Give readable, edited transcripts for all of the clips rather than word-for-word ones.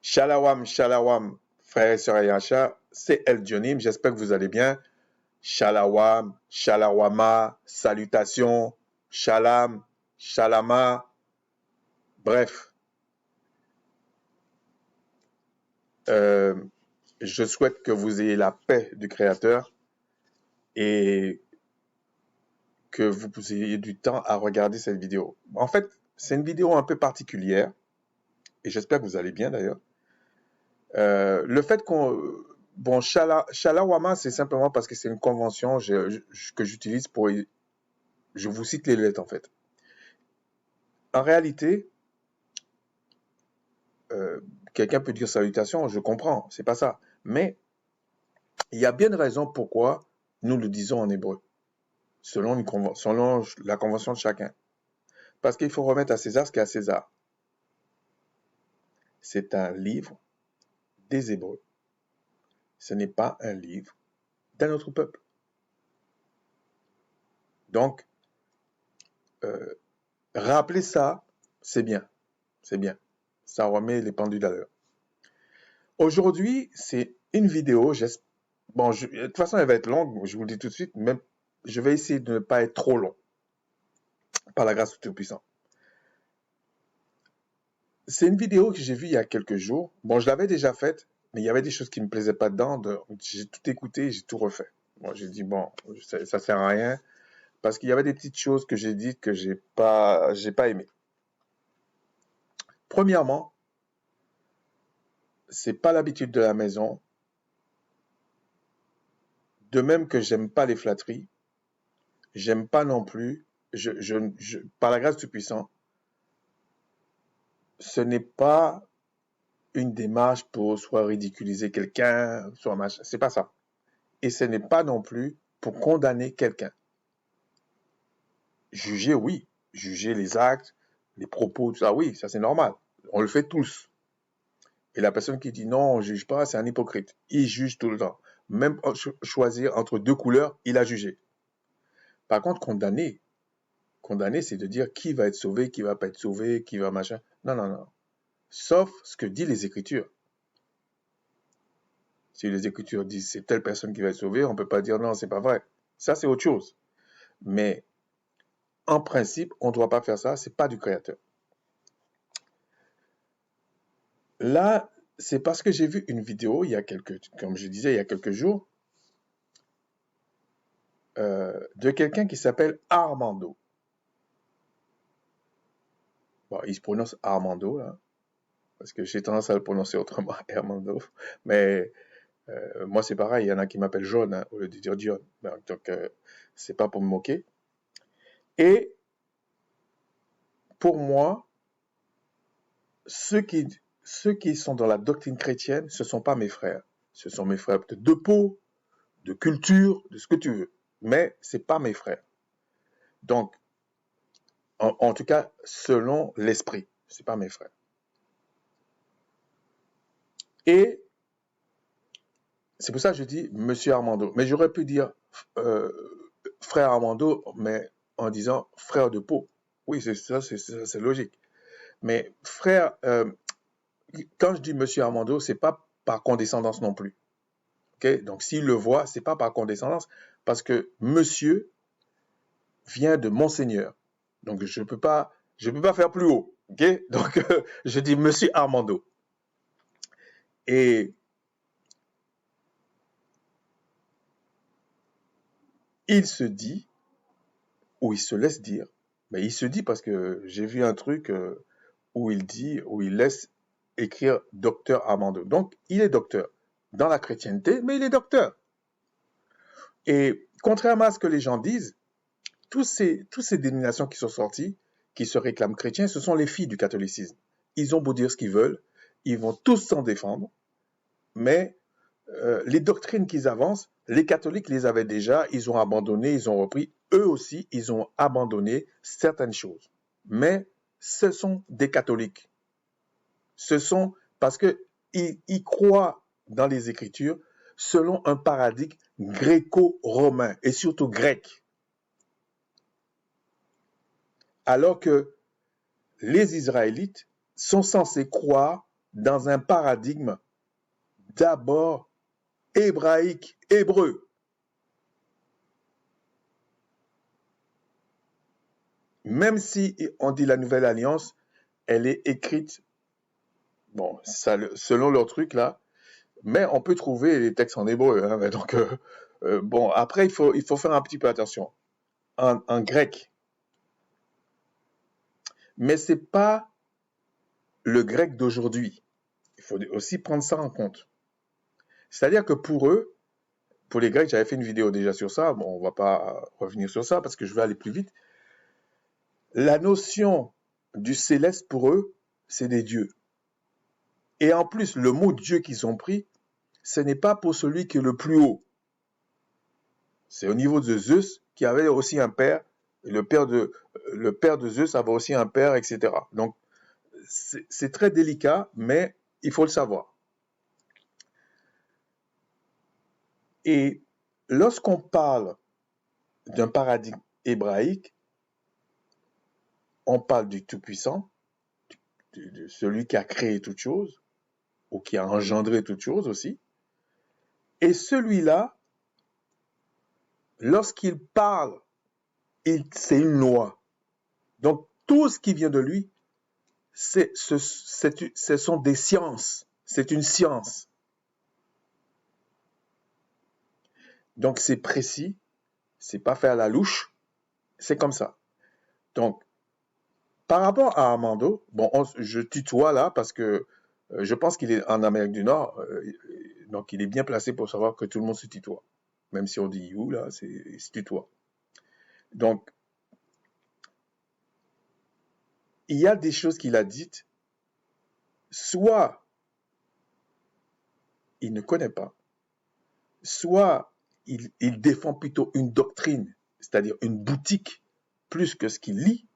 Shalawam, shalawam, frères et sœurs Ayacha, c'est El Dionim, j'espère que vous allez bien. Shalawam, shalawama, salutations, shalam, shalama, bref. Je souhaite que vous ayez la paix du Créateur et que vous ayez du temps à regarder cette vidéo. En fait, c'est une vidéo un peu particulière et j'espère que vous allez bien d'ailleurs. Le fait qu'on... Bon, Shalawama, c'est simplement parce que c'est une convention que j'utilise pour... Je vous cite les lettres, en fait. En réalité, quelqu'un peut dire salutations, je comprends, c'est pas ça. Mais il y a bien une raison pourquoi nous le disons en hébreu, selon la convention de chacun. Parce qu'il faut remettre à César ce qu'il y a à César. C'est un livre des Hébreux. Ce n'est pas un livre d'un autre peuple. Donc, rappeler ça, c'est bien. C'est bien. Ça remet les pendules à l'heure. Aujourd'hui, c'est une vidéo. Bon, de toute façon, elle va être longue. Je vous le dis tout de suite. Même, je vais essayer de ne pas être trop long. Par la grâce du Tout-Puissant. C'est une vidéo que j'ai vue il y a quelques jours. Bon, je l'avais déjà faite, mais il y avait des choses qui me plaisaient pas dedans. J'ai tout écouté, j'ai tout refait. Bon, j'ai dit, bon, ça sert à rien. Parce qu'il y avait des petites choses que j'ai dites que j'ai pas aimé. Premièrement, c'est pas l'habitude de la maison. De même que j'aime pas les flatteries, j'aime pas non plus, par la grâce du Puissant, ce n'est pas une démarche pour soit ridiculiser quelqu'un, soit machin, c'est pas ça. Et ce n'est pas non plus pour condamner quelqu'un. Juger, oui. Juger les actes, les propos, tout ça, oui, ça c'est normal. On le fait tous. Et la personne qui dit non, on juge pas, c'est un hypocrite. Il juge tout le temps. Même choisir entre deux couleurs, il a jugé. Par contre, condamner, c'est de dire qui va être sauvé, qui va pas être sauvé, qui va machin. Non, non, non. Sauf ce que disent les Écritures. Si les Écritures disent c'est telle personne qui va être sauvée, on peut pas dire non, c'est pas vrai. Ça, c'est autre chose. Mais en principe, on ne doit pas faire ça, c'est pas du Créateur. Là, c'est parce que j'ai vu une vidéo comme je disais, il y a quelques jours, de quelqu'un qui s'appelle Armando. Bon, il se prononce Armando, là, parce que j'ai tendance à le prononcer autrement, Armando. Mais moi, c'est pareil, il y en a qui m'appellent John, hein, au lieu de dire John. Donc, c'est pas pour me moquer. Et pour moi, ceux qui sont dans la doctrine chrétienne, ce sont pas mes frères. Ce sont mes frères peut-être de peau, de culture, de ce que tu veux. Mais c'est pas mes frères. Donc, en tout cas, selon l'esprit, c'est pas mes frères. Et c'est pour ça que je dis Monsieur Armando. Mais j'aurais pu dire frère Armando, mais en disant frère de peau. Oui, c'est logique. Mais frère, quand je dis Monsieur Armando, c'est pas par condescendance non plus. Okay? Donc s'il le voit, c'est pas par condescendance, parce que Monsieur vient de Monseigneur. Donc je peux pas faire plus haut. Okay? Donc je dis Monsieur Armando. Et il se dit, ou il se laisse dire, mais il se dit parce que j'ai vu un truc où il laisse écrire docteur Armando. Donc, il est docteur dans la chrétienté, mais il est docteur. Et contrairement à ce que les gens disent, toutes ces dénominations qui sont sorties, qui se réclament chrétiens, ce sont les filles du catholicisme. Ils ont beau dire ce qu'ils veulent, ils vont tous s'en défendre, mais les doctrines qu'ils avancent, les catholiques les avaient déjà, ils ont abandonné, ils ont repris. Eux aussi, ils ont abandonné certaines choses. Mais ce sont des catholiques. Ce sont parce que ils croient dans les Écritures selon un paradigme gréco-romain et surtout grec. Alors que les Israélites sont censés croire dans un paradigme d'abord hébraïque, hébreu. Même si on dit la Nouvelle Alliance, elle est écrite, bon, ça, selon leur truc là, mais on peut trouver les textes en hébreu. Hein, donc, bon, après, il faut faire un petit peu attention. En grec. Mais c'est pas le grec d'aujourd'hui. Il faut aussi prendre ça en compte. C'est-à-dire que pour eux, pour les Grecs, j'avais fait une vidéo déjà sur ça. Bon, on va pas revenir sur ça parce que je vais aller plus vite. La notion du céleste pour eux, c'est des dieux. Et en plus, le mot Dieu qu'ils ont pris, ce n'est pas pour celui qui est le plus haut. C'est au niveau de Zeus qui avait aussi un père. Et le père de Zeus avait aussi un père, etc. Donc, c'est très délicat, mais il faut le savoir. Et lorsqu'on parle d'un paradigme hébraïque, on parle du Tout-Puissant, de celui qui a créé toute chose, ou qui a engendré toute chose aussi. Et celui-là, lorsqu'il parle, c'est une loi. Donc, tout ce qui vient de lui, ce sont des sciences. C'est une science. Donc, c'est précis. C'est pas fait à la louche. C'est comme ça. Donc, par rapport à Armando, bon, je tutoie là parce que je pense qu'il est en Amérique du Nord, donc il est bien placé pour savoir que tout le monde se tutoie. Même si on dit you, là, c'est se tutoie. Donc, il y a des choses qu'il a dites, soit il ne connaît pas, soit il défend plutôt une doctrine, c'est-à-dire une boutique, plus que ce qu'il lit,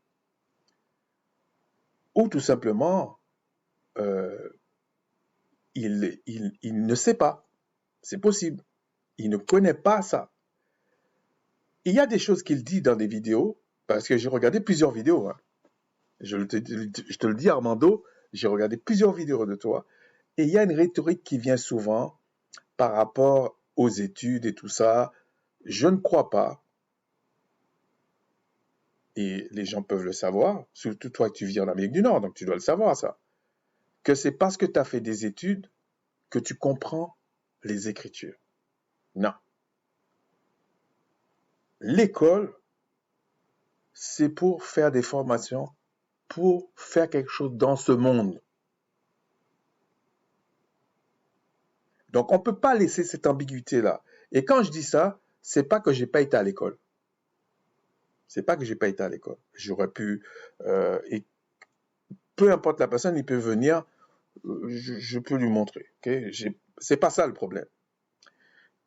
ou tout simplement, euh, il ne sait pas. C'est possible. Il ne connaît pas ça. Il y a des choses qu'il dit dans des vidéos, parce que j'ai regardé plusieurs vidéos. Hein. Je te le dis, Armando, j'ai regardé plusieurs vidéos de toi. Et il y a une rhétorique qui vient souvent par rapport aux études et tout ça. Je ne crois pas, et les gens peuvent le savoir, surtout toi tu vis en Amérique du Nord, donc tu dois le savoir ça, que c'est parce que tu as fait des études que tu comprends les Écritures. Non. L'école, c'est pour faire des formations, pour faire quelque chose dans ce monde. Donc, on ne peut pas laisser cette ambiguïté-là. Et quand je dis ça, c'est pas que j'ai pas été à l'école. C'est pas que j'ai pas été à l'école. J'aurais pu, et peu importe la personne, il peut venir, je peux lui montrer. Okay? C'est pas ça le problème.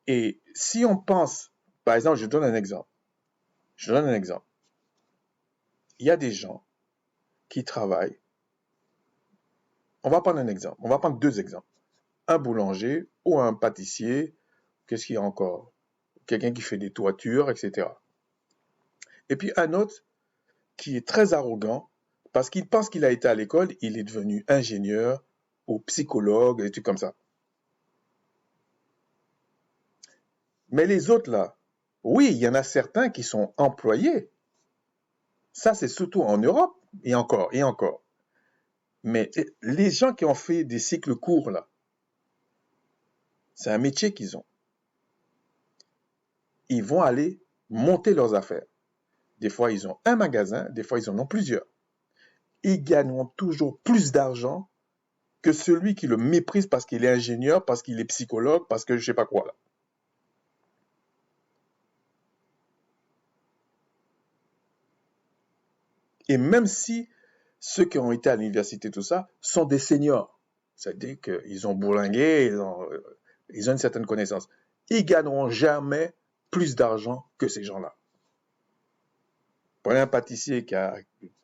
Et si on pense, par exemple, je donne un exemple. Je donne un exemple. Il y a des gens qui travaillent. On va prendre un exemple. On va prendre deux exemples. Un boulanger ou un pâtissier. Qu'est-ce qu'il y a encore? Quelqu'un qui fait des toitures, etc. Et puis un autre qui est très arrogant parce qu'il pense qu'il a été à l'école, il est devenu ingénieur ou psychologue, des trucs comme ça. Mais les autres là, oui, il y en a certains qui sont employés. Ça, c'est surtout en Europe, et encore, et encore. Mais les gens qui ont fait des cycles courts là, c'est un métier qu'ils ont. Ils vont aller monter leurs affaires. Des fois, ils ont un magasin, des fois, ils en ont plusieurs. Ils gagneront toujours plus d'argent que celui qui le méprise parce qu'il est ingénieur, parce qu'il est psychologue, parce que je sais pas quoi là. Et même si ceux qui ont été à l'université, tout ça, sont des seniors, c'est-à-dire qu'ils ont bourlingué, ils ont une certaine connaissance, ils gagneront jamais plus d'argent que ces gens-là. Prenez un pâtissier qui a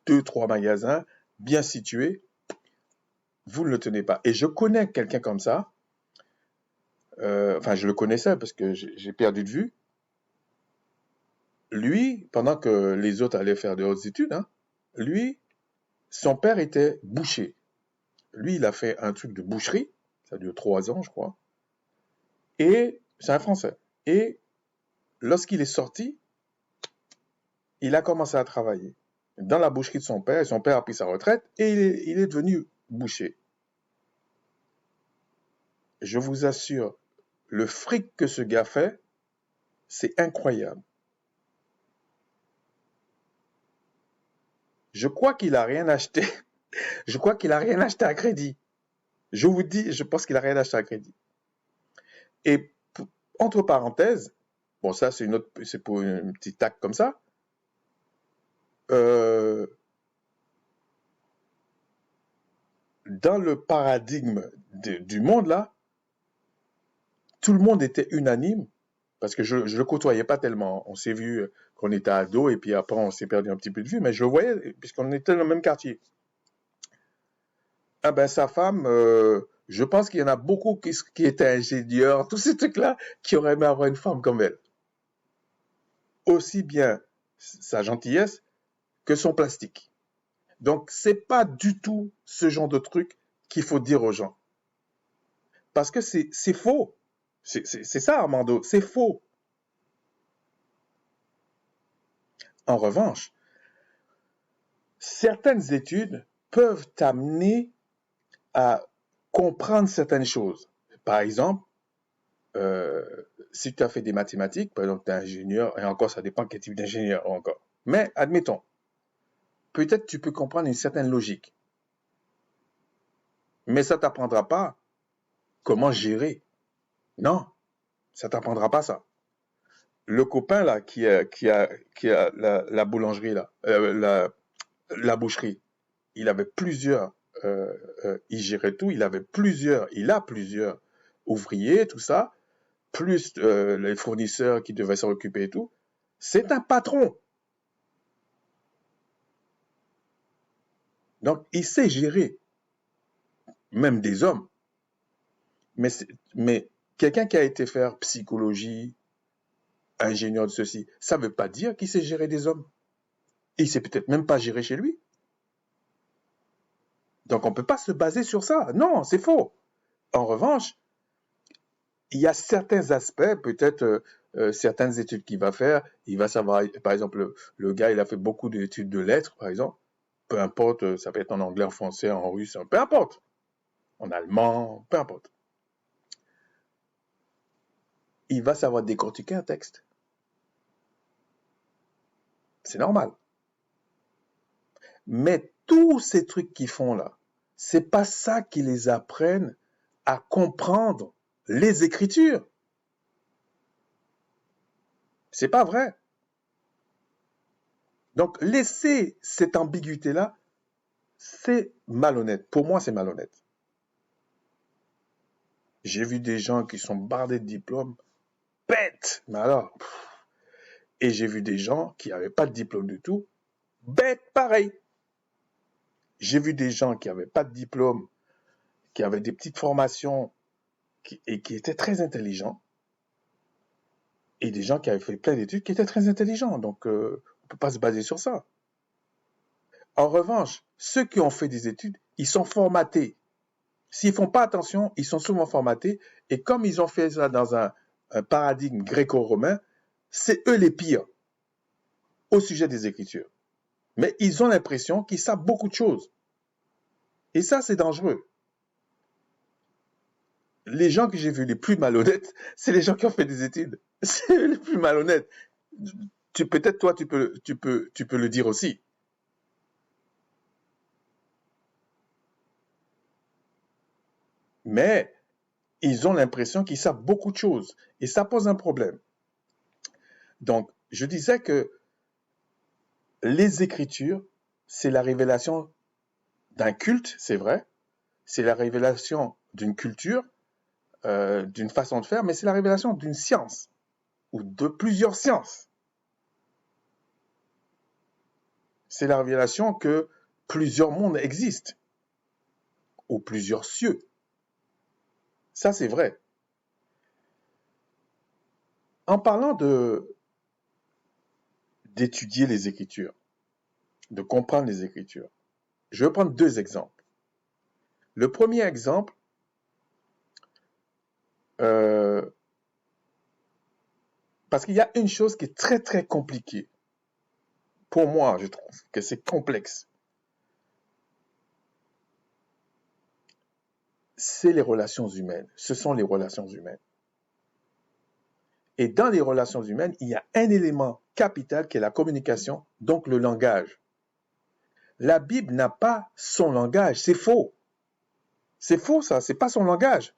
2, 3 magasins bien situés, vous ne le tenez pas. Et je connais quelqu'un comme ça, enfin je le connaissais parce que j'ai perdu de vue. Lui, pendant que les autres allaient faire de hautes études, hein, lui, son père était boucher. lui, il a fait un truc de boucherie, ça dure 3 ans, je crois, et c'est un Français. Et lorsqu'il est sorti, il a commencé à travailler dans la boucherie de son père, et son père a pris sa retraite, et il est devenu boucher. Je vous assure, le fric que ce gars fait, c'est incroyable. Je crois qu'il a rien acheté. Je crois qu'il a rien acheté à crédit. Je vous dis, je pense qu'il a rien acheté à crédit. Et entre parenthèses, bon ça c'est pour une petite tac comme ça. euh, dans le paradigme du monde là, tout le monde était unanime parce que je le côtoyais pas tellement. On s'est vu qu'on était ado et puis après on s'est perdu un petit peu de vue, mais je le voyais puisqu'on était dans le même quartier. Ah ben sa femme, je pense qu'il y en a beaucoup qui étaient ingénieurs, tous ces trucs-là, qui auraient aimé avoir une femme comme elle. Aussi bien sa gentillesse que son plastique. Donc c'est pas du tout ce genre de truc qu'il faut dire aux gens. Parce que c'est faux. C'est ça Armando, c'est faux. En revanche, certaines études peuvent t'amener à comprendre certaines choses. Par exemple, si tu as fait des mathématiques, par exemple, tu es ingénieur, et encore, ça dépend quel type d'ingénieur encore. Mais admettons, peut-être tu peux comprendre une certaine logique, mais ça t'apprendra pas comment gérer. Non, ça t'apprendra pas ça. Le copain là qui a la boulangerie là, la boucherie, il avait plusieurs, il gérait tout, il a plusieurs ouvriers, tout ça, plus les fournisseurs qui devaient s'en occuper et tout. C'est un patron. Donc, il sait gérer, même des hommes. Mais, mais quelqu'un qui a été faire psychologie, ingénieur de ceci, ça ne veut pas dire qu'il sait gérer des hommes. Il sait peut-être même pas gérer chez lui. Donc, on ne peut pas se baser sur ça. Non, c'est faux. En revanche, il y a certains aspects, peut-être certaines études qu'il va faire, il va savoir, par exemple, le gars, il a fait beaucoup d'études de lettres, par exemple. Peu importe, ça peut être en anglais, en français, en russe, peu importe. En allemand, peu importe. Il va savoir décortiquer un texte. C'est normal. Mais tous ces trucs qu'ils font là, c'est pas ça qui les apprennent à comprendre les Écritures. C'est pas vrai. Donc, laisser cette ambiguïté-là, c'est malhonnête. Pour moi, c'est malhonnête. J'ai vu des gens qui sont bardés de diplômes, bêtes, mais alors, et j'ai vu des gens qui n'avaient pas de diplôme du tout, bêtes pareil. J'ai vu des gens qui n'avaient pas de diplôme, qui avaient des petites formations et qui étaient très intelligents, et des gens qui avaient fait plein d'études qui étaient très intelligents. Donc, on ne peut pas se baser sur ça. En revanche, ceux qui ont fait des études, ils sont formatés. S'ils ne font pas attention, ils sont souvent formatés. Et comme ils ont fait ça dans un paradigme gréco-romain, c'est eux les pires au sujet des Écritures. Mais ils ont l'impression qu'ils savent beaucoup de choses. Et ça, c'est dangereux. Les gens que j'ai vus les plus malhonnêtes, c'est les gens qui ont fait des études. C'est eux les plus malhonnêtes. Peut-être toi, tu peux le dire aussi. Mais ils ont l'impression qu'ils savent beaucoup de choses. Et ça pose un problème. Donc, je disais que les Écritures, c'est la révélation d'un culte, c'est vrai. C'est la révélation d'une culture, d'une façon de faire, mais c'est la révélation d'une science ou de plusieurs sciences. C'est la révélation que plusieurs mondes existent ou plusieurs cieux. Ça, c'est vrai. En parlant d'étudier les Écritures, de comprendre les Écritures, je vais prendre deux exemples. Le premier exemple, euh, parce qu'il y a une chose qui est très très compliquée. Pour moi, je trouve que c'est complexe. C'est les relations humaines. Ce sont les relations humaines. Et dans les relations humaines, il y a un élément capital qui est la communication, donc le langage. La Bible n'a pas son langage, c'est faux. C'est faux ça, c'est pas son langage.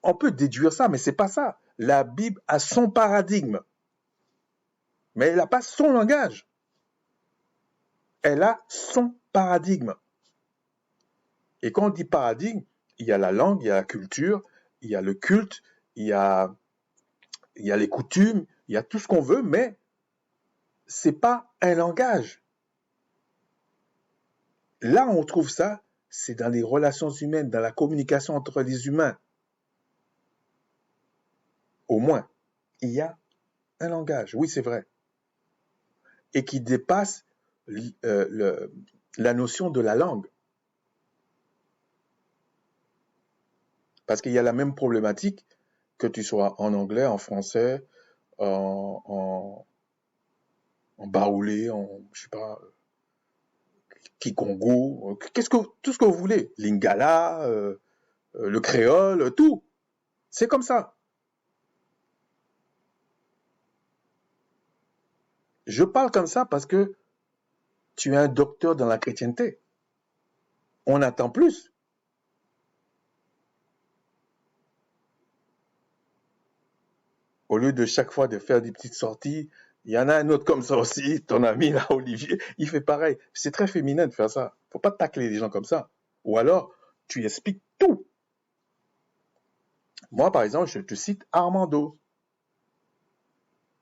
On peut déduire ça, mais c'est pas ça. La Bible a son paradigme, mais elle n'a pas son langage. Elle a son paradigme. Et quand on dit paradigme, il y a la langue, il y a la culture, il y a le culte, il y a les coutumes, il y a tout ce qu'on veut, mais c'est pas un langage. Là, on trouve ça, c'est dans les relations humaines, dans la communication entre les humains. Au moins, il y a un langage, oui, c'est vrai, et qui dépasse la notion de la langue. Parce qu'il y a la même problématique que tu sois en anglais, en français, en baoulé, je sais pas, kikongo, tout ce que vous voulez, lingala, le créole, tout. C'est comme ça. Je parle comme ça parce que tu es un docteur dans la chrétienté. On attend plus. Au lieu de chaque fois de faire des petites sorties, il y en a un autre comme ça aussi, ton ami là, Olivier, il fait pareil. C'est très féminin de faire ça. Faut pas tacler les gens comme ça. Ou alors, tu expliques tout. Moi, par exemple, je te cite Armando.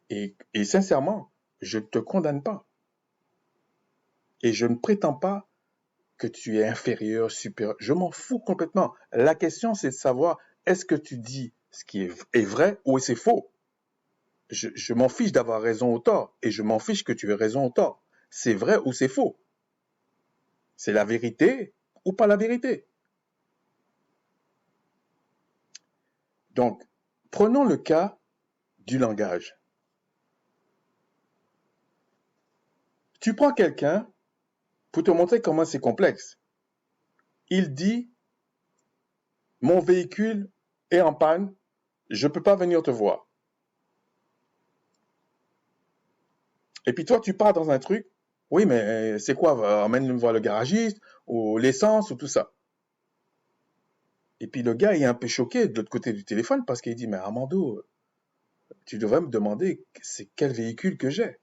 Et sincèrement, je ne te condamne pas. Et je ne prétends pas que tu es inférieur, supérieur. Je m'en fous complètement. La question, c'est de savoir, est-ce que tu dis ce qui est vrai ou c'est faux? Je m'en fiche d'avoir raison ou tort. Et je m'en fiche que tu aies raison ou tort. C'est vrai ou c'est faux? C'est la vérité ou pas la vérité? Donc, prenons le cas du langage. Tu prends quelqu'un pour te montrer comment c'est complexe. Il dit, mon véhicule est en panne, je ne peux pas venir te voir. Et puis toi, tu pars dans un truc, oui, mais c'est quoi? Emmène-le voir le garagiste, ou l'essence, ou tout ça. Et puis le gars est un peu choqué de l'autre côté du téléphone parce qu'il dit, mais Armando, tu devrais me demander c'est quel véhicule que j'ai.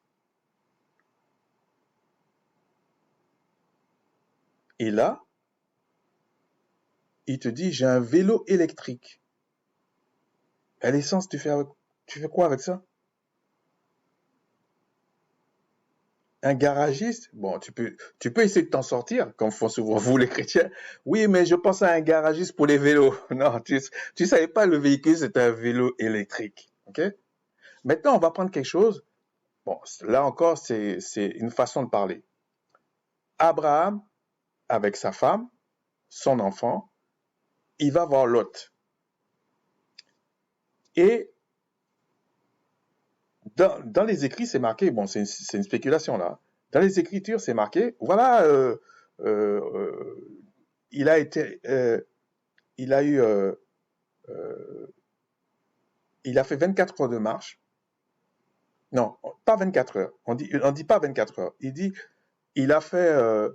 Et là, il te dit, j'ai un vélo électrique. À l'essence, tu fais quoi avec ça? Un garagiste, bon, tu peux essayer de t'en sortir, comme font souvent vous les chrétiens. Oui, mais je pense à un garagiste pour les vélos. Non, tu savais pas le véhicule, c'est un vélo électrique. Ok? Maintenant, on va prendre quelque chose. Bon, là encore, c'est une façon de parler. Abraham, avec sa femme, son enfant, il va voir Lot. Et dans les écrits, c'est marqué, bon, c'est une spéculation là. Dans les Écritures, c'est marqué, voilà, il a été, il a eu, il a fait 24 heures de marche. Non, pas 24 heures. On dit pas 24 heures. Il dit, il a fait, euh,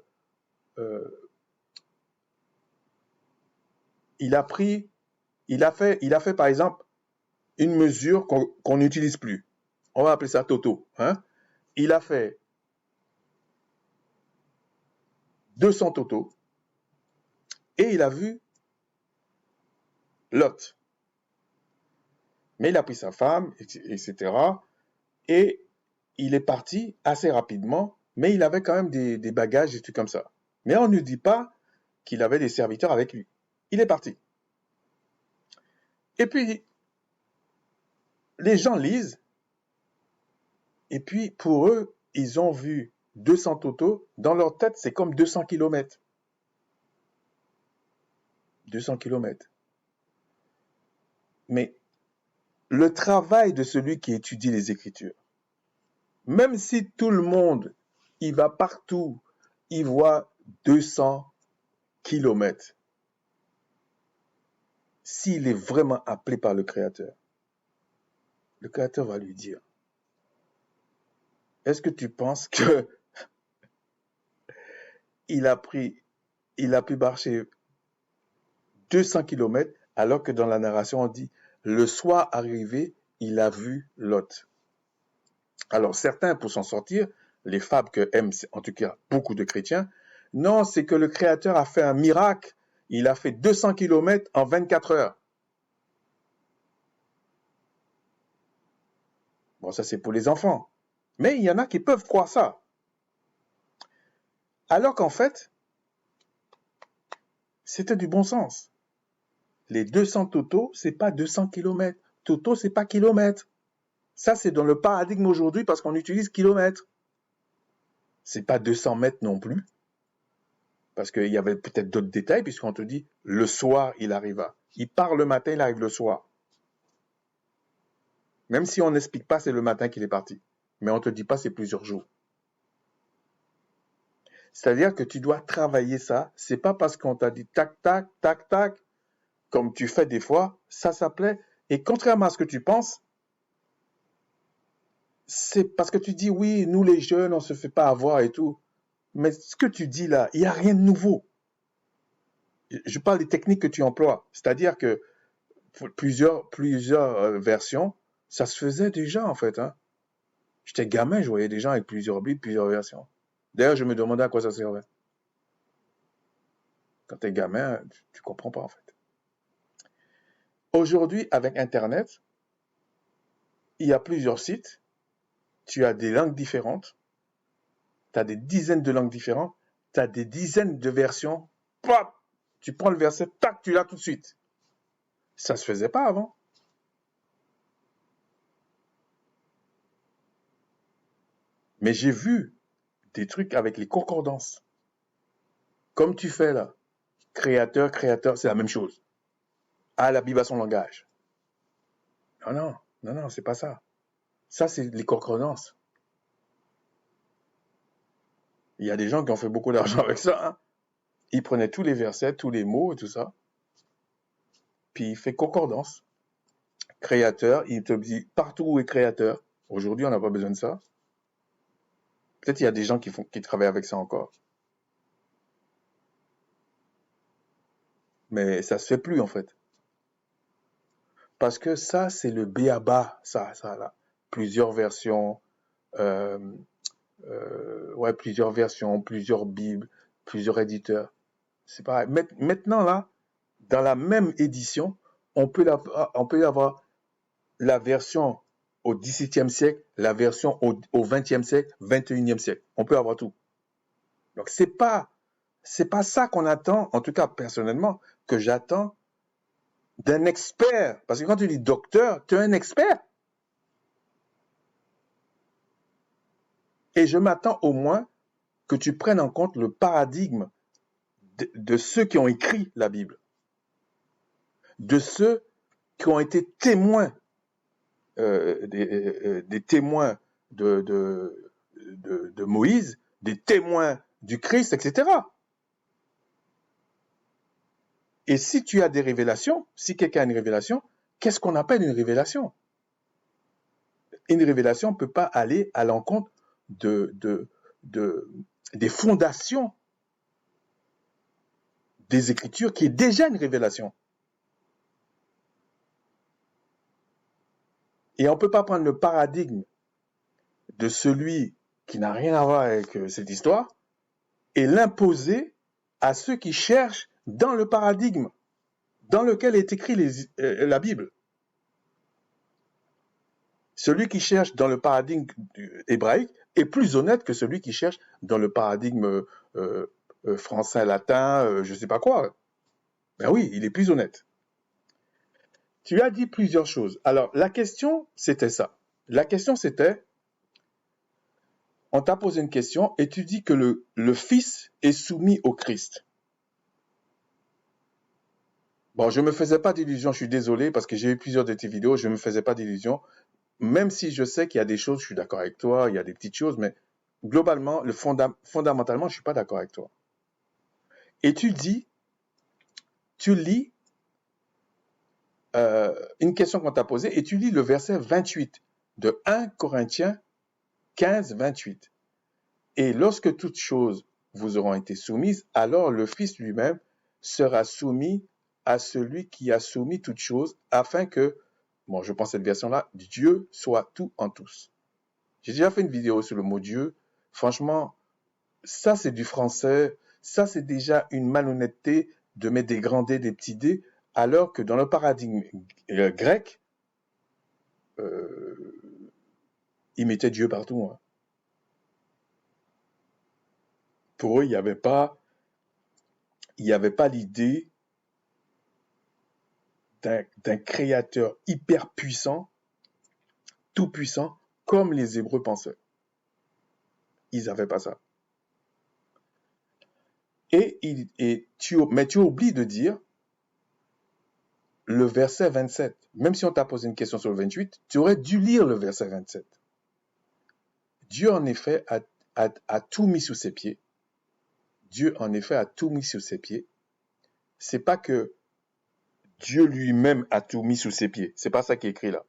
il a pris, il a fait par exemple une mesure qu'on n'utilise plus. On va appeler ça Toto. Hein? Il a fait 200 Toto et il a vu Lot. Mais il a pris sa femme, etc. Et il est parti assez rapidement, mais il avait quand même des bagages et tout comme ça. Mais on ne dit pas qu'il avait des serviteurs avec lui. Il est parti. Et puis, les gens lisent, et puis pour eux, ils ont vu 200 Toto, dans leur tête, c'est comme 200 kilomètres. 200 kilomètres. Mais le travail de celui qui étudie les Écritures, même si tout le monde, il va partout, il voit 200 kilomètres, s'il est vraiment appelé par le Créateur va lui dire, est-ce que tu penses que il a pu marcher 200 kilomètres alors que dans la narration on dit, le soir arrivé, il a vu Lot. Alors certains, pour s'en sortir, les fables que aiment en tout cas beaucoup de chrétiens, non, c'est que le Créateur a fait un miracle, il a fait 200 kilomètres en 24 heures. Bon, ça c'est pour les enfants. Mais il y en a qui peuvent croire ça. Alors qu'en fait, c'était du bon sens. Les 200 totaux, c'est pas 200 kilomètres. Toto, c'est pas kilomètres. Ça, c'est dans le paradigme aujourd'hui parce qu'on utilise kilomètres. C'est pas 200 mètres non plus. Parce qu'il y avait peut-être d'autres détails puisqu'on te dit, le soir, il arriva. Il part le matin, il arrive le soir. Même si on n'explique pas, c'est le matin qu'il est parti. Mais on ne te dit pas, c'est plusieurs jours. C'est-à-dire que tu dois travailler ça. C'est pas parce qu'on t'a dit tac, tac, tac, tac, comme tu fais des fois, ça s'appelait. Et contrairement à ce que tu penses, c'est parce que tu dis oui, nous les jeunes, on se fait pas avoir et tout. Mais ce que tu dis là, il n'y a rien de nouveau. Je parle des techniques que tu emploies. C'est-à-dire que plusieurs versions, ça se faisait déjà en fait. Hein. J'étais gamin, je voyais des gens avec plusieurs Bibles, plusieurs versions. D'ailleurs, je me demandais à quoi ça servait. Quand tu es gamin, tu comprends pas en fait. Aujourd'hui, avec Internet, il y a plusieurs sites, tu as des langues différentes, tu as des dizaines de langues différentes, tu as des dizaines de versions, pop, tu prends le verset, tac, tu l'as tout de suite. Ça se faisait pas avant. Mais j'ai vu des trucs avec les concordances. Comme tu fais là. Créateur, c'est la même chose. Ah, la Bible a son langage. Non, c'est pas ça. Ça, c'est les concordances. Il y a des gens qui ont fait beaucoup d'argent avec ça. Hein. Ils prenaient tous les versets, tous les mots et tout ça. Puis il fait concordance. Créateur, il te dit partout où est créateur. Aujourd'hui, on n'a pas besoin de ça. Peut-être il y a des gens qui travaillent avec ça encore. Mais ça se fait plus en fait. Parce que ça, c'est le b.a.-ba, ça là. Plusieurs versions, plusieurs versions, plusieurs Bibles, plusieurs éditeurs. C'est pareil. Maintenant là, dans la même édition, on peut y avoir la version au XVIIe siècle, la version au XXe siècle, XXIe siècle. On peut avoir tout. Donc c'est pas ça qu'on attend, en tout cas personnellement, que j'attends d'un expert. Parce que quand tu dis docteur, tu es un expert. Et je m'attends au moins que tu prennes en compte le paradigme de ceux qui ont écrit la Bible, de ceux qui ont été témoins, des témoins de Moïse, des témoins du Christ, etc. Et si tu as des révélations, si quelqu'un a une révélation, qu'est-ce qu'on appelle une révélation? Une révélation ne peut pas aller à l'encontre des fondations des Écritures, qui est déjà une révélation. Et on ne peut pas prendre le paradigme de celui qui n'a rien à voir avec cette histoire et l'imposer à ceux qui cherchent dans le paradigme dans lequel est écrit la Bible. Celui qui cherche dans le paradigme hébraïque est plus honnête que celui qui cherche dans le paradigme français, latin, je ne sais pas quoi. Ben oui, il est plus honnête. Tu as dit plusieurs choses. Alors, la question, c'était ça. La question, c'était, on t'a posé une question et tu dis que le Fils est soumis au Christ. Bon, je me faisais pas d'illusions, je suis désolé, parce que j'ai eu plusieurs de tes vidéos, je me faisais pas d'illusions, même si je sais qu'il y a des choses, je suis d'accord avec toi, il y a des petites choses, mais globalement, fondamentalement, je suis pas d'accord avec toi. Et tu lis une question qu'on t'a posée, et tu lis le verset 28 de 1 Corinthiens 15, 28. Et lorsque toutes choses vous auront été soumises, alors le Fils lui-même sera soumis à celui qui a soumis toutes choses, afin que, bon, je pense cette version-là, Dieu soit tout en tous. J'ai déjà fait une vidéo sur le mot Dieu. Franchement, ça c'est du français, ça c'est déjà une malhonnêteté de mettre des grands D, des petits D, alors que dans le paradigme grec, euh, ils mettaient Dieu partout, hein. Pour eux, il y avait pas l'idée d'un créateur hyper puissant, tout puissant, comme les Hébreux pensaient. Ils n'avaient pas ça. Mais tu oublies de dire le verset 27. Même si on t'a posé une question sur le 28, tu aurais dû lire le verset 27. Dieu, en effet, a tout mis sous ses pieds. Dieu, en effet, a tout mis sous ses pieds. C'est pas que Dieu lui-même a tout mis sous ses pieds. C'est pas ça qui est écrit là.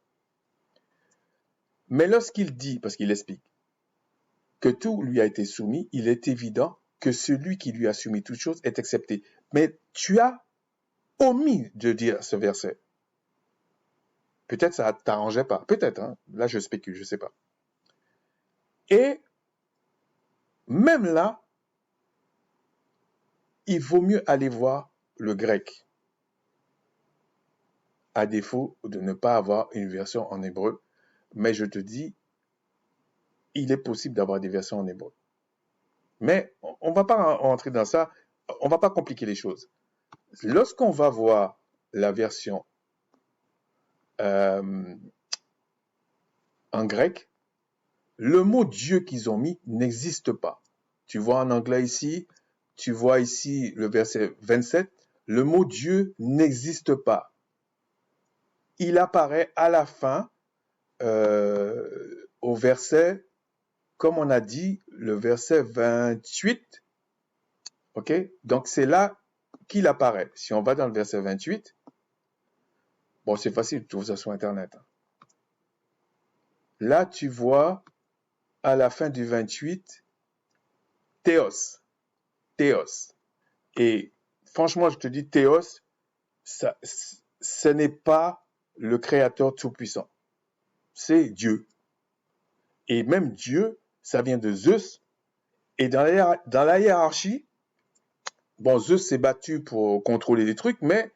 Mais lorsqu'il dit, parce qu'il explique, que tout lui a été soumis, il est évident que celui qui lui a soumis toutes choses est accepté. Mais tu as omis de dire ce verset. Peut-être ça ne t'arrangeait pas. Peut-être, hein. Là je spécule, je ne sais pas. Et même là, il vaut mieux aller voir le grec, à défaut de ne pas avoir une version en hébreu. Mais je te dis, il est possible d'avoir des versions en hébreu. Mais on ne va pas rentrer dans ça, on ne va pas compliquer les choses. Lorsqu'on va voir la version en grec, le mot Dieu qu'ils ont mis n'existe pas. Tu vois en anglais ici, tu vois ici le verset 27, le mot Dieu n'existe pas. Il apparaît à la fin, au verset, comme on a dit, le verset 28. Ok? Donc c'est là qu'il apparaît. Si on va dans le verset 28, bon, c'est facile, tu trouves ça sur Internet. Là, tu vois, à la fin du 28, Théos. Théos. Et franchement, je te dis, Théos, ce n'est pas le créateur tout-puissant. C'est Dieu. Et même Dieu, ça vient de Zeus. Et dans la hiérarchie, bon, Zeus s'est battu pour contrôler les trucs, mais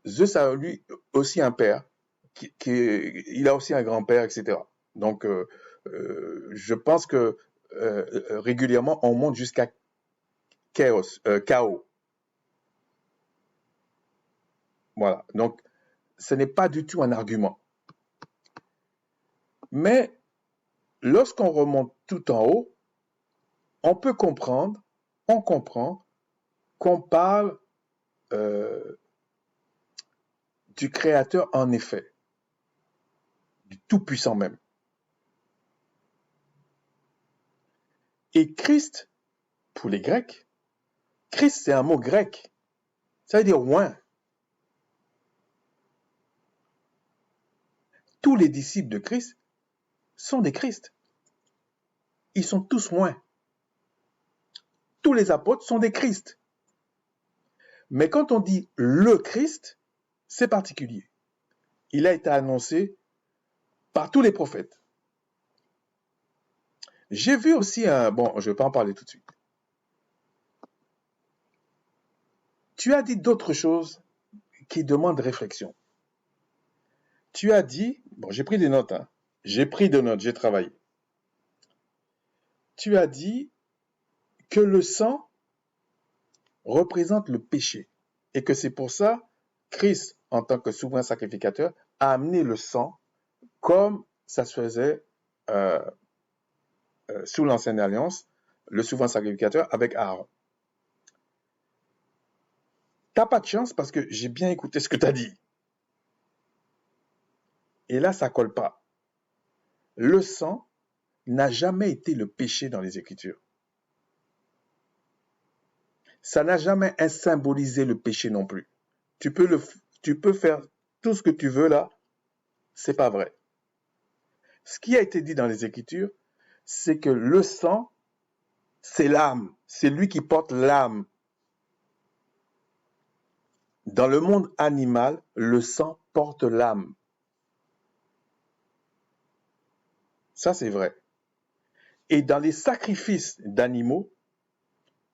Zeus a lui aussi un père. Il a aussi un grand-père, etc. Donc, je pense que régulièrement, on monte jusqu'à chaos. Voilà. Donc, ce n'est pas du tout un argument. Mais lorsqu'on remonte tout en haut, on comprend qu'on parle du Créateur en effet, du Tout-Puissant même. Et Christ, pour les Grecs, Christ c'est un mot grec, ça veut dire oint. Tous les disciples de Christ sont des Christ. Ils sont tous oints. Tous les apôtres sont des Christ. Mais quand on dit le Christ, c'est particulier. Il a été annoncé par tous les prophètes. J'ai vu aussi bon, je ne vais pas en parler tout de suite. Tu as dit d'autres choses qui demandent réflexion. Tu as dit, bon, j'ai pris des notes, hein. J'ai pris des notes, j'ai travaillé. Tu as dit que le sang représente le péché et que c'est pour ça Christ, en tant que souverain sacrificateur, a amené le sang comme ça se faisait sous l'ancienne alliance, le souverain sacrificateur avec Aaron. T'as pas de chance parce que j'ai bien écouté ce que tu as dit. Et là, ça colle pas. Le sang n'a jamais été le péché dans les Écritures. Ça n'a jamais symbolisé le péché non plus. Tu peux faire tout ce que tu veux là, c'est pas vrai. Ce qui a été dit dans les Écritures, c'est que le sang, c'est l'âme. C'est lui qui porte l'âme. Dans le monde animal, le sang porte l'âme. Ça, c'est vrai. Et dans les sacrifices d'animaux,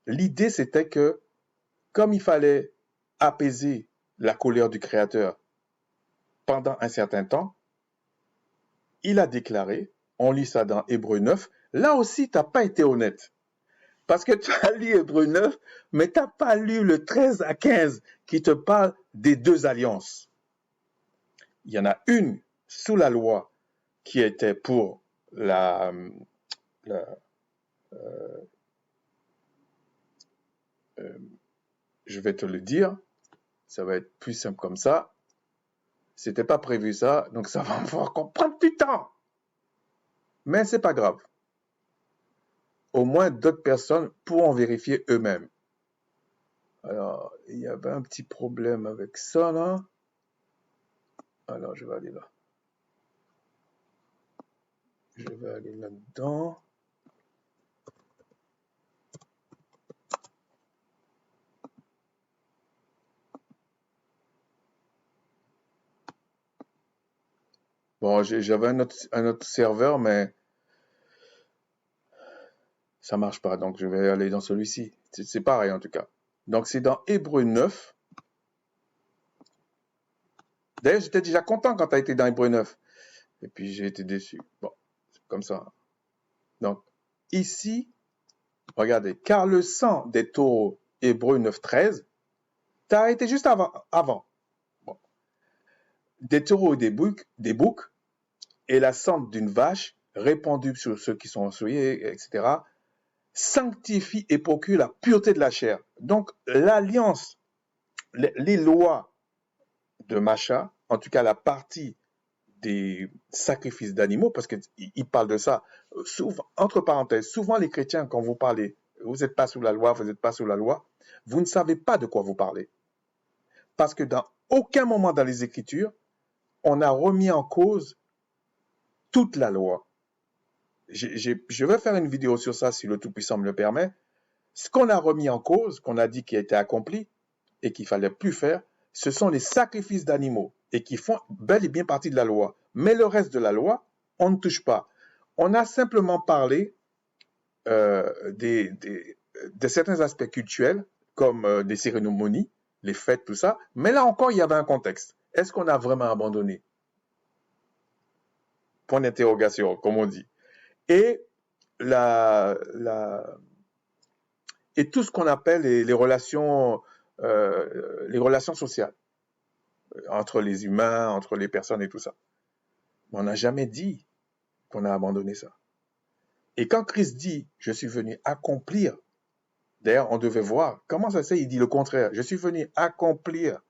l'idée, c'était que, comme il fallait apaiser la colère du Créateur pendant un certain temps, il a déclaré, on lit ça dans Hébreux 9, là aussi, tu n'as pas été honnête. Parce que tu as lu Hébreux 9, mais tu n'as pas lu le 13 à 15 qui te parle des deux alliances. Il y en a une sous la loi qui était pour je vais te le dire, ça va être plus simple comme ça. C'était pas prévu ça, donc ça va me faire comprendre du temps. Mais c'est pas grave. Au moins d'autres personnes pourront vérifier eux-mêmes. Alors, il y avait un petit problème avec ça là. Alors, je vais aller là. Je vais aller là-dedans. Bon, j'avais un autre serveur, mais ça marche pas, donc je vais aller dans celui-ci. C'est pareil en tout cas. Donc c'est dans Hébreux 9. D'ailleurs, j'étais déjà content quand tu as été dans Hébreux 9. Et puis j'ai été déçu. Bon, c'est comme ça. Donc ici, regardez, car le sang des taureaux, Hébreux 9, 13, tu as été juste avant. Bon. Des taureaux et des boucs, et la cendre d'une vache, répandue sur ceux qui sont souillés, etc., sanctifie et procure la pureté de la chair. Donc l'alliance, les lois de Macha, en tout cas la partie des sacrifices d'animaux, parce qu'il parle de ça, souvent, entre parenthèses, souvent les chrétiens, quand vous parlez, vous n'êtes pas sous la loi, vous n'êtes pas sous la loi, vous ne savez pas de quoi vous parlez. Parce que dans aucun moment dans les Écritures, on a remis en cause toute la loi. Je vais faire une vidéo sur ça si le Tout-Puissant me le permet. Ce qu'on a remis en cause, qu'on a dit qui a été accompli et qu'il fallait plus faire, ce sont les sacrifices d'animaux et qui font bel et bien partie de la loi. Mais le reste de la loi, on ne touche pas. On a simplement parlé de certains aspects cultuels, comme des cérémonies, les fêtes, tout ça. Mais là encore, il y avait un contexte. Est-ce qu'on a vraiment abandonné? Point d'interrogation, comme on dit. Et et tout ce qu'on appelle les relations sociales entre les humains, entre les personnes et tout ça. Mais on n'a jamais dit qu'on a abandonné ça. Et quand Christ dit « je suis venu accomplir », d'ailleurs on devait voir comment ça se fait, il dit le contraire. « Je suis venu accomplir,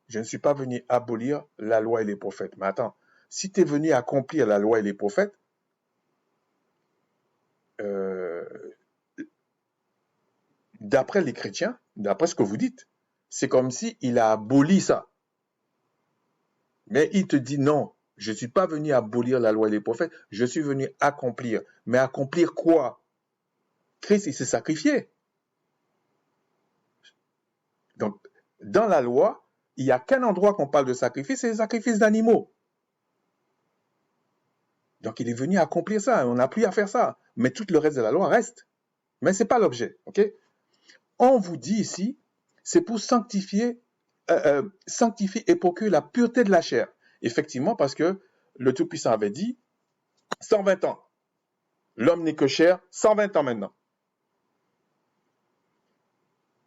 je ne suis pas venu abolir la loi et les prophètes ». Mais attends, si tu es venu accomplir la loi et les prophètes, d'après les chrétiens, d'après ce que vous dites, c'est comme si il a aboli ça. Mais il te dit non, je ne suis pas venu abolir la loi et les prophètes, je suis venu accomplir. Mais accomplir quoi? Christ, il s'est sacrifié. Donc, dans la loi, il n'y a qu'un endroit qu'on parle de sacrifice, c'est les sacrifices d'animaux. Donc, il est venu accomplir ça, on n'a plus à faire ça. Mais tout le reste de la loi reste. Mais ce n'est pas l'objet, ok? On vous dit ici, c'est pour sanctifier et procurer la pureté de la chair. Effectivement, parce que le Tout-Puissant avait dit 120 ans. L'homme n'est que chair, 120 ans maintenant.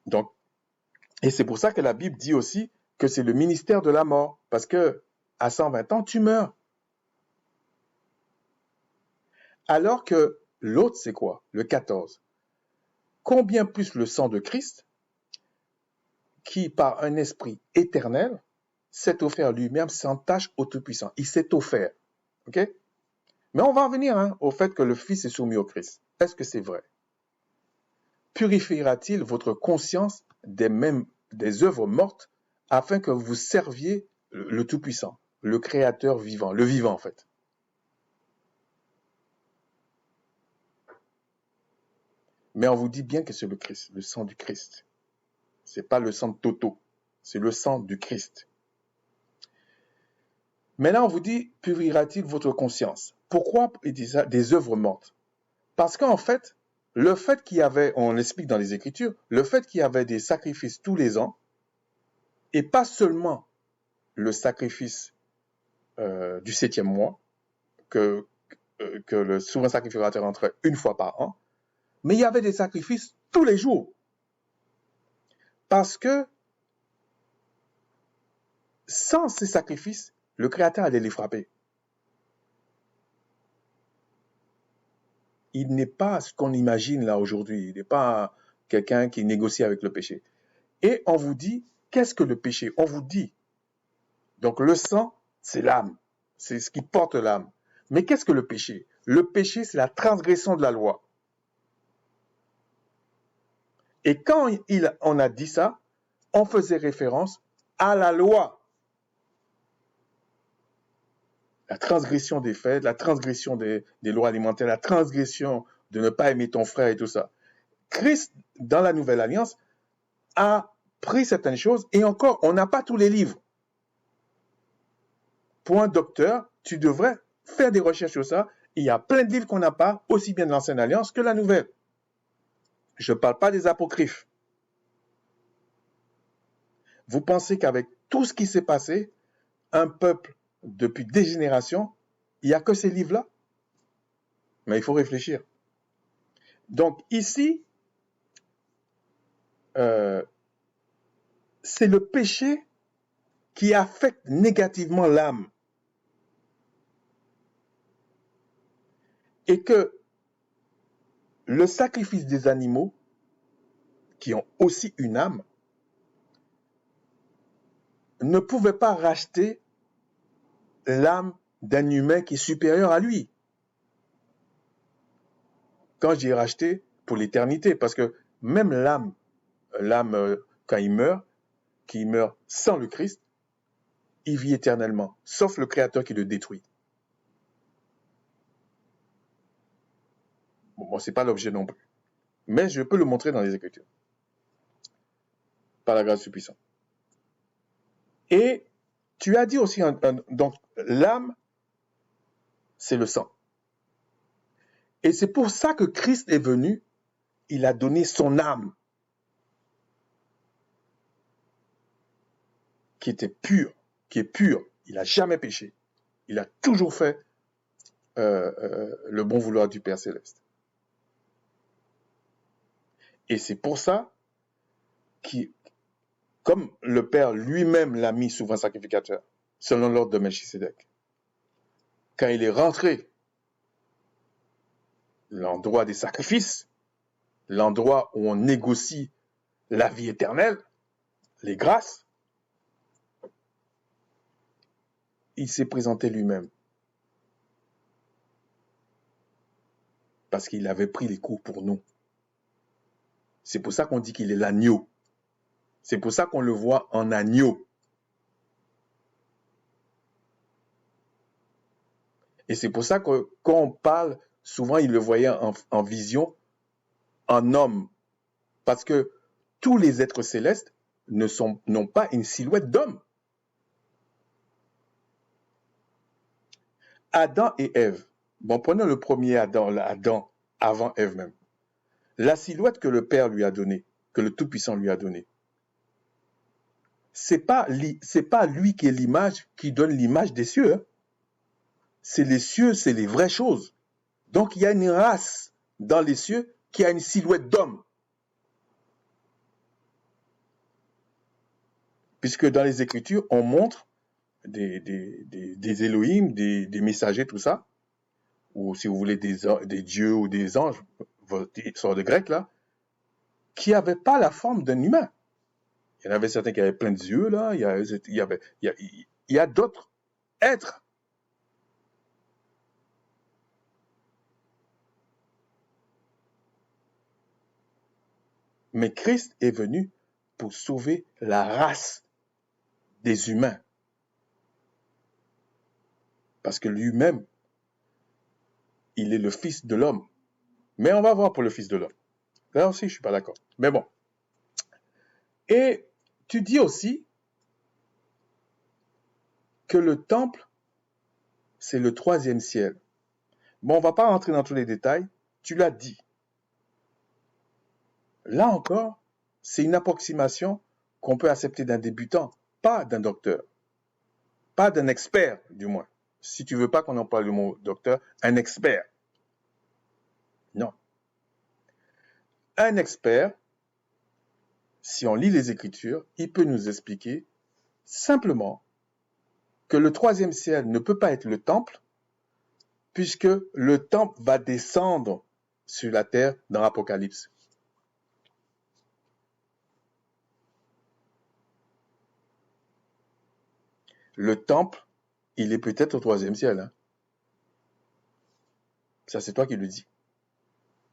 Donc, et c'est pour ça que la Bible dit aussi que c'est le ministère de la mort, parce que à 120 ans, tu meurs. Alors que l'autre, c'est quoi? Le 14. Combien plus le sang de Christ, qui, par un esprit éternel, s'est offert lui-même sans tâche au Tout-Puissant. Il s'est offert. OK? Mais on va en venir au fait que le Fils est soumis au Christ. Est-ce que c'est vrai? Purifiera-t-il votre conscience des œuvres mortes afin que vous serviez le Tout-Puissant, le Créateur vivant, le vivant en fait? Mais on vous dit bien que c'est le Christ, le sang du Christ. C'est pas le sang de Toto, c'est le sang du Christ. Maintenant, on vous dit, purifiera-t-il votre conscience? Pourquoi il dit ça, des œuvres mortes? Parce qu'en fait, le fait qu'il y avait, on l'explique dans les Écritures, le fait qu'il y avait des sacrifices tous les ans, et pas seulement le sacrifice du 7e mois, que le souverain sacrificateur rentrait une fois par an, mais il y avait des sacrifices tous les jours. Parce que sans ces sacrifices, le Créateur allait les frapper. Il n'est pas ce qu'on imagine là aujourd'hui. Il n'est pas quelqu'un qui négocie avec le péché. Et on vous dit, qu'est-ce que le péché? On vous dit. Donc le sang, c'est l'âme. C'est ce qui porte l'âme. Mais qu'est-ce que le péché? Le péché, c'est la transgression de la loi. Et quand on a dit ça, on faisait référence à la loi. La transgression des faits, la transgression des lois alimentaires, la transgression de ne pas aimer ton frère et tout ça. Christ, dans la Nouvelle Alliance, a pris certaines choses et encore, on n'a pas tous les livres. Pour un docteur, tu devrais faire des recherches sur ça. Il y a plein de livres qu'on n'a pas, aussi bien de l'Ancienne Alliance que la Nouvelle. Je ne parle pas des apocryphes. Vous pensez qu'avec tout ce qui s'est passé, un peuple, depuis des générations, il n'y a que ces livres-là? Mais il faut réfléchir. Donc ici, c'est le péché qui affecte négativement l'âme. Et que le sacrifice des animaux, qui ont aussi une âme, ne pouvait pas racheter l'âme d'un humain qui est supérieur à lui. Quand j'ai racheté, pour l'éternité, parce que même l'âme, quand il meurt, qui meurt sans le Christ, il vit éternellement, sauf le Créateur qui le détruit. Bon, c'est pas l'objet non plus. Mais je peux le montrer dans les Écritures. Par la grâce du puissant. Et tu as dit aussi, donc l'âme, c'est le sang. Et c'est pour ça que Christ est venu, il a donné son âme, qui était pure, qui est pure. Il n'a jamais péché. Il a toujours fait le bon vouloir du Père Céleste. Et c'est pour ça comme le Père lui-même l'a mis souverain sacrificateur, selon l'ordre de Melchisédek, quand il est rentré, l'endroit des sacrifices, l'endroit où on négocie la vie éternelle, les grâces, il s'est présenté lui-même. Parce qu'il avait pris les coups pour nous. C'est pour ça qu'on dit qu'il est l'agneau. C'est pour ça qu'on le voit en agneau. Et c'est pour ça que quand on parle, souvent il le voyait en vision, en homme. Parce que tous les êtres célestes n'ont pas une silhouette d'homme. Adam et Ève. Bon, prenons le premier Adam avant Ève même. La silhouette que le Père lui a donnée, que le Tout-Puissant lui a donnée, c'est pas lui qui est l'image, qui donne l'image des cieux. Hein. C'est les cieux, c'est les vraies choses. Donc il y a une race dans les cieux qui a une silhouette d'homme. Puisque dans les Écritures, on montre des Elohim, des messagers, tout ça, ou si vous voulez des dieux ou des anges, votre sorte de grec là, qui n'avaient pas la forme d'un humain. Il y en avait certains qui avaient plein de yeux, là. Il y a d'autres êtres. Mais Christ est venu pour sauver la race des humains. Parce que lui-même, il est le Fils de l'homme. Mais on va voir pour le Fils de l'homme. Là aussi, je ne suis pas d'accord. Mais bon. Et tu dis aussi que le temple, c'est le 3e ciel. Bon, on ne va pas rentrer dans tous les détails. Tu l'as dit. Là encore, c'est une approximation qu'on peut accepter d'un débutant, pas d'un docteur. Pas d'un expert, du moins. Si tu veux pas qu'on emploie le mot docteur, un expert. Non. Un expert, si on lit les Écritures, il peut nous expliquer simplement que le 3e ciel ne peut pas être le temple, puisque le temple va descendre sur la terre dans l'Apocalypse. Le temple, il est peut-être au 3e ciel. Hein. Ça, c'est toi qui le dis.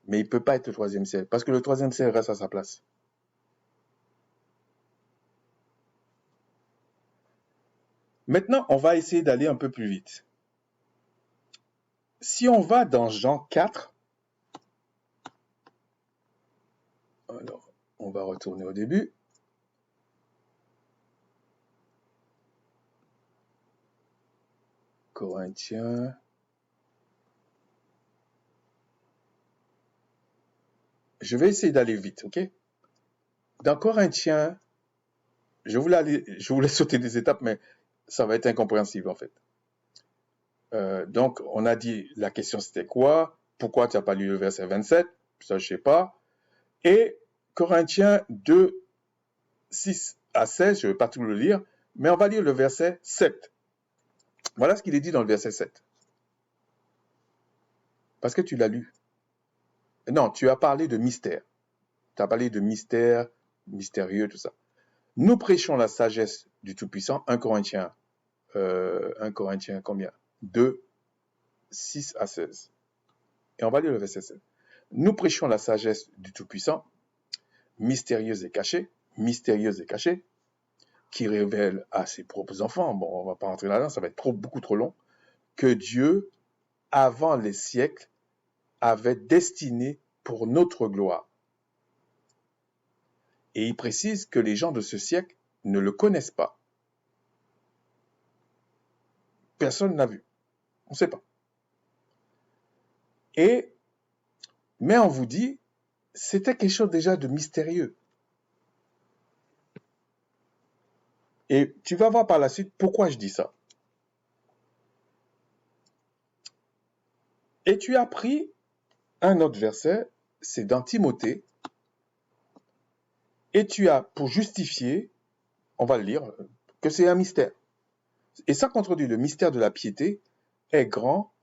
Mais il ne peut pas être au 3e ciel, parce que le 3e ciel reste à sa place. Maintenant, on va essayer d'aller un peu plus vite. Si on va dans Jean 4, alors, on va retourner au début. Corinthiens. Je vais essayer d'aller vite, ok? Dans Corinthiens, je voulais sauter des étapes, mais ça va être incompréhensible en fait. Donc, on a dit, la question c'était quoi? Pourquoi tu n'as pas lu le verset 27? Ça, je ne sais pas. Et Corinthiens 2, 6 à 16, je ne vais pas tout le lire, mais on va lire le verset 7. Voilà ce qu'il est dit dans le verset 7. Parce que tu l'as lu. Non, tu as parlé de mystère. Tu as parlé de mystère, mystérieux, tout ça. Nous prêchons la sagesse du Tout-Puissant, 1 Corinthiens combien? 2, 6 à 16. Et on va lire le verset 7. Nous prêchons la sagesse du Tout-Puissant, mystérieuse et cachée, qui révèle à ses propres enfants, bon, on va pas rentrer là-dedans, ça va être beaucoup trop long, que Dieu, avant les siècles, avait destiné pour notre gloire. Et il précise que les gens de ce siècle ne le connaissent pas. Personne n'a vu. On ne sait pas. Mais on vous dit, c'était quelque chose déjà de mystérieux. Et tu vas voir par la suite pourquoi je dis ça. Et tu as pris un autre verset, c'est dans Timothée, et tu as, pour justifier, on va le lire, que c'est un mystère. Et ça contredit le mystère de la piété est grand,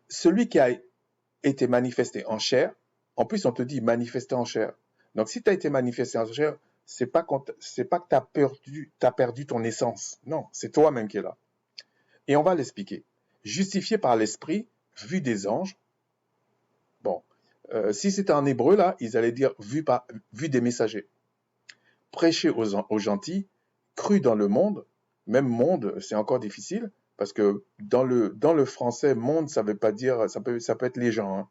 celui qui a été manifesté en chair. En plus, on te dit manifesté en chair. Donc, si tu as été manifesté en chair, c'est pas que tu as perdu ton essence. Non, c'est toi-même qui es là. Et on va l'expliquer. Justifié par l'esprit, vu des anges. Bon, si c'était en hébreu, là, ils allaient dire vu des messagers. Prêché aux gentils, cru dans le monde. Même monde, c'est encore difficile, parce que dans le français, monde, ça veut pas dire, ça peut être les gens. Hein.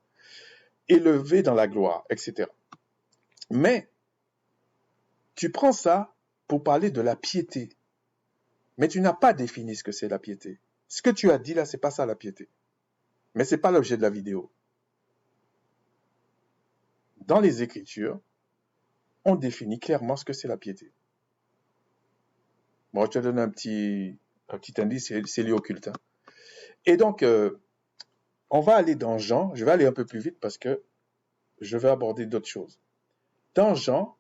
Élevé dans la gloire, etc. Mais, tu prends ça pour parler de la piété. Mais tu n'as pas défini ce que c'est la piété. Ce que tu as dit là, c'est pas ça la piété. Mais c'est pas l'objet de la vidéo. Dans les Écritures, on définit clairement ce que c'est la piété. Bon, je te donne un petit indice, c'est lié au culte. Hein. Et donc, on va aller dans Jean, je vais aller un peu plus vite parce que je vais aborder d'autres choses. Dans Jean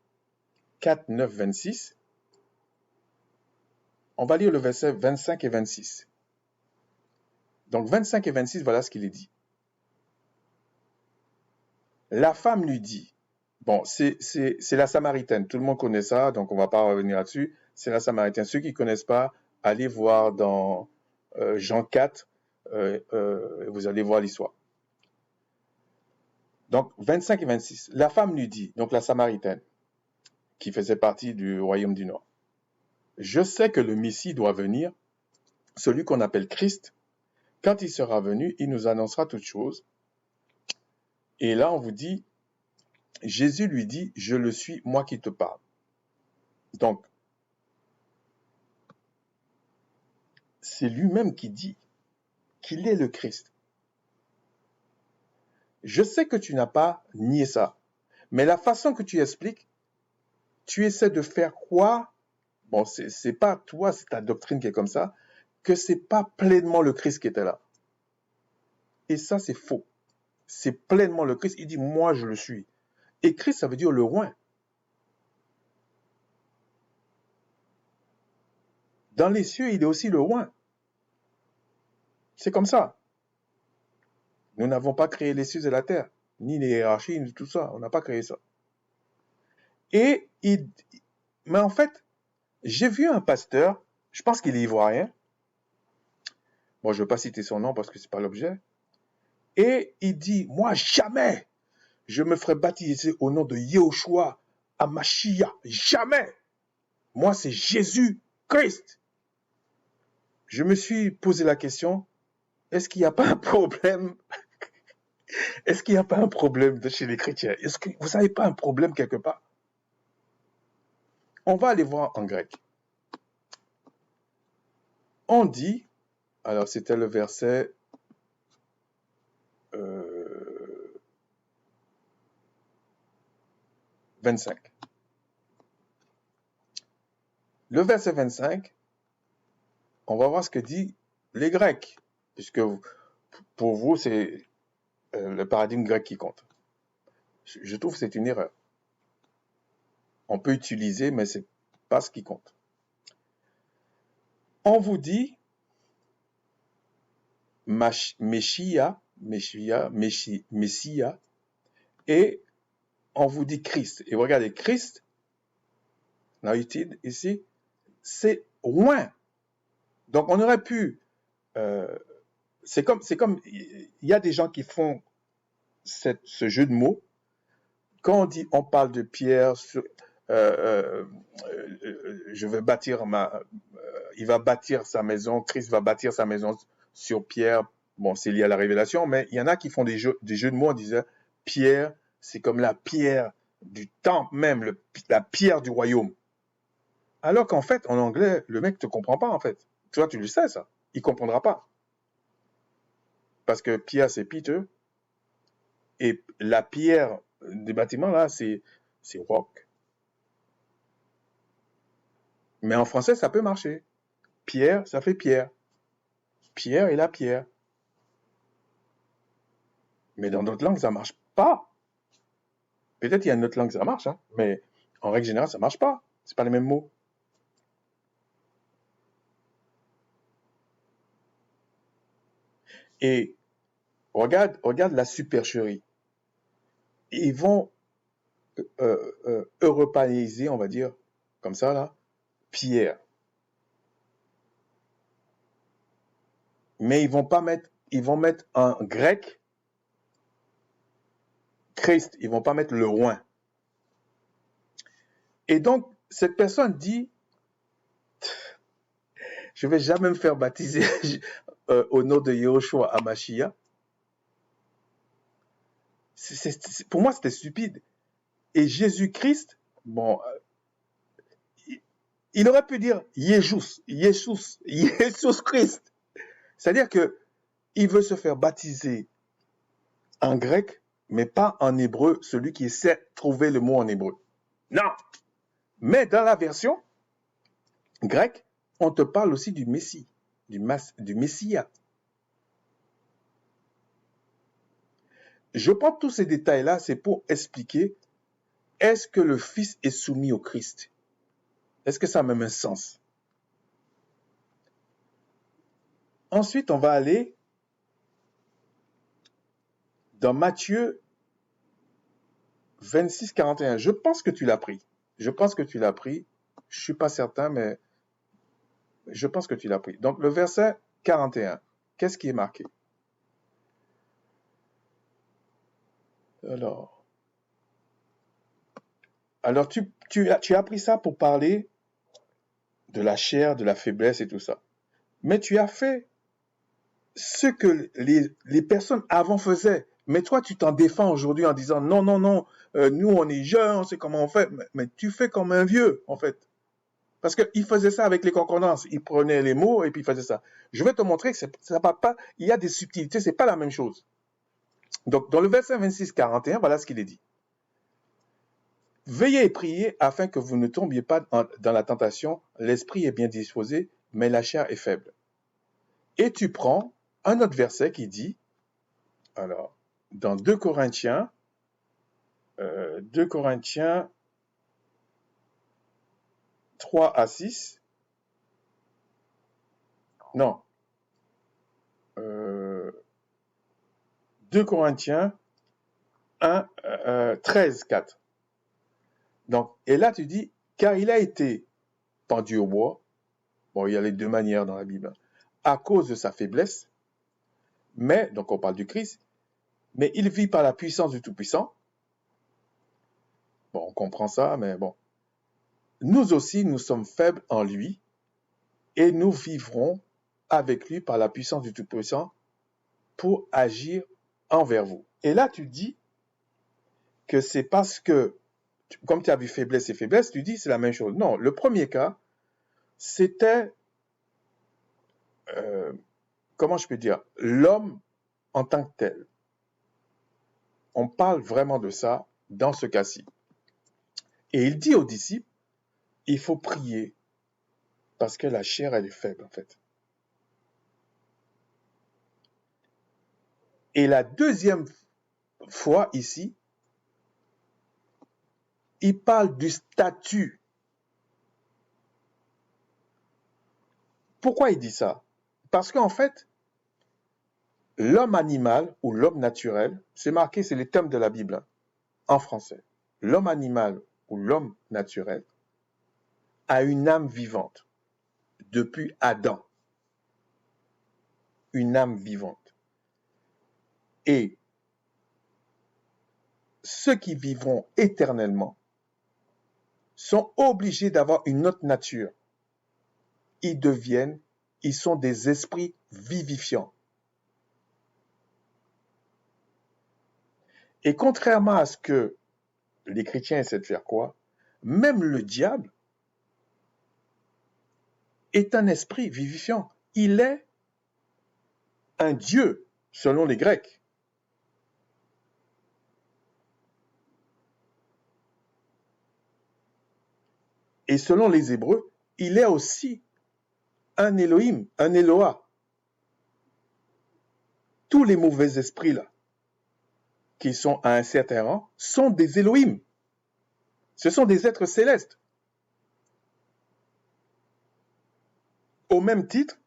4, 9, 26, on va lire le verset 25 et 26. Donc 25 et 26, voilà ce qu'il est dit. La femme lui dit, Bon, c'est la Samaritaine. Tout le monde connaît ça, donc on va pas revenir là-dessus. C'est la Samaritaine. Ceux qui connaissent pas, allez voir dans Jean 4, vous allez voir l'histoire. Donc, 25 et 26. La femme lui dit, donc la Samaritaine, qui faisait partie du royaume du Nord, je sais que le Messie doit venir, celui qu'on appelle Christ. Quand il sera venu, il nous annoncera toutes choses. Et là, on vous dit, Jésus lui dit, je le suis, moi qui te parle. Donc, c'est lui-même qui dit qu'il est le Christ. Je sais que tu n'as pas nié ça, mais la façon que tu expliques, tu essaies de faire quoi? Bon, c'est pas toi, c'est ta doctrine qui est comme ça, que c'est pas pleinement le Christ qui était là. Et ça, c'est faux. C'est pleinement le Christ. Il dit, moi, je le suis. Et Christ, ça veut dire le roi. Dans les cieux, il est aussi le roi. C'est comme ça. Nous n'avons pas créé les cieux et la terre, ni les hiérarchies, ni tout ça. On n'a pas créé ça. Mais en fait, j'ai vu un pasteur, je pense qu'il est ivoirien. Bon, je ne veux pas citer son nom parce que ce n'est pas l'objet. Et il dit, moi, jamais je me ferai baptiser au nom de Yehoshua Hamashiach. Jamais. Moi, c'est Jésus-Christ. Je me suis posé la question, est-ce qu'il n'y a pas un problème? Est-ce qu'il n'y a pas un problème chez les chrétiens? Est-ce que vous n'avez pas un problème quelque part? On va aller voir en grec. On dit, alors c'était le verset 25. Le verset 25, on va voir ce que dit les Grecs, puisque pour vous, c'est le paradigme grec qui compte. Je trouve que c'est une erreur. On peut utiliser, mais ce n'est pas ce qui compte. On vous dit Messia, et on vous dit Christ. Et regardez, Christ, ici, c'est loin. Donc on aurait pu, c'est comme, il y a des gens qui font ce jeu de mots. Quand on parle de Pierre, je vais bâtir il va bâtir sa maison, Christ va bâtir sa maison sur Pierre. Bon, c'est lié à la révélation, mais il y en a qui font des jeux de mots en disant Pierre, c'est comme la pierre du temple même, la pierre du royaume. Alors qu'en fait, en anglais, le mec ne te comprend pas en fait. Toi, tu le sais ça. Il ne comprendra pas. Parce que Pierre, c'est piteux. Et la pierre des bâtiments, là, c'est rock. Mais en français, ça peut marcher. Pierre, ça fait pierre. Pierre et la pierre. Mais dans d'autres langues, ça ne marche pas. Peut-être qu'il y a une autre langue, ça marche, hein, mais en règle générale, ça ne marche pas. Ce pas les mêmes mots. Et regarde la supercherie. Ils vont européaniser, on va dire, comme ça, là, Pierre. Mais ils vont mettre en grec Christ, ils vont pas mettre le roi. Et donc, cette personne dit, je vais jamais me faire baptiser au nom de Yehoshua Hamashiach. Pour moi, c'était stupide. Et Jésus-Christ, bon, il aurait pu dire Jésus Christ. C'est-à-dire que il veut se faire baptiser en grec, mais pas en hébreu, celui qui essaie de trouver le mot en hébreu. Non. Mais dans la version grecque, on te parle aussi du Messie, du Messia. Je prends tous ces détails-là, c'est pour expliquer, est-ce que le Fils est soumis au Christ? Est-ce que ça a même un sens? Ensuite, on va aller dans Matthieu 26, 41. Je pense que tu l'as pris. Je pense que tu l'as pris. Je suis pas certain, mais je pense que tu l'as pris. Donc, le verset 41, qu'est-ce qui est marqué? Alors, tu as pris ça pour parler de la chair, de la faiblesse et tout ça. Mais tu as fait ce que les personnes avant faisaient. Mais toi, tu t'en défends aujourd'hui en disant non, non, non, nous on est jeunes, on sait comment on fait. Mais tu fais comme un vieux, en fait. Parce qu'il faisait ça avec les concordances. Il prenait les mots et puis il faisait ça. Je vais te montrer que ça va pas. Il y a des subtilités, c'est pas la même chose. Donc, dans le verset 26, 41, voilà ce qu'il est dit. Veillez et priez afin que vous ne tombiez pas dans la tentation. L'esprit est bien disposé, mais la chair est faible. Et tu prends un autre verset qui dit, alors, dans 2 Corinthiens 3 à 6, non, 2 Corinthiens 1, 13, 4. Donc, et là tu dis, car il a été pendu au bois, bon, il y a les deux manières dans la Bible, à cause de sa faiblesse, mais, donc on parle du Christ, mais il vit par la puissance du Tout-Puissant. Bon, on comprend ça, mais bon. Nous aussi, nous sommes faibles en lui, et nous vivrons avec lui par la puissance du Tout-Puissant pour agir envers vous. Et là, tu dis que c'est parce que, comme tu as vu faiblesse et faiblesse, tu dis c'est la même chose. Non, le premier cas, c'était, comment je peux dire, l'homme en tant que tel. On parle vraiment de ça dans ce cas-ci. Et il dit aux disciples, il faut prier parce que la chair, elle est faible en fait. Et la deuxième fois ici, il parle du statut. Pourquoi il dit ça? Parce qu'en fait, l'homme animal ou l'homme naturel, c'est marqué, c'est les termes de la Bible hein, en français. L'homme animal ou l'homme naturel a une âme vivante depuis Adam. Une âme vivante. Et ceux qui vivront éternellement sont obligés d'avoir une autre nature. Ils sont des esprits vivifiants. Et contrairement à ce que les chrétiens essaient de faire quoi, même le diable est un esprit vivifiant. Il est un dieu, selon les Grecs. Et selon les Hébreux, il est aussi un Elohim, un Eloah. Tous les mauvais esprits là, qui sont à un certain rang, sont des Elohim. Ce sont des êtres célestes. Au même titre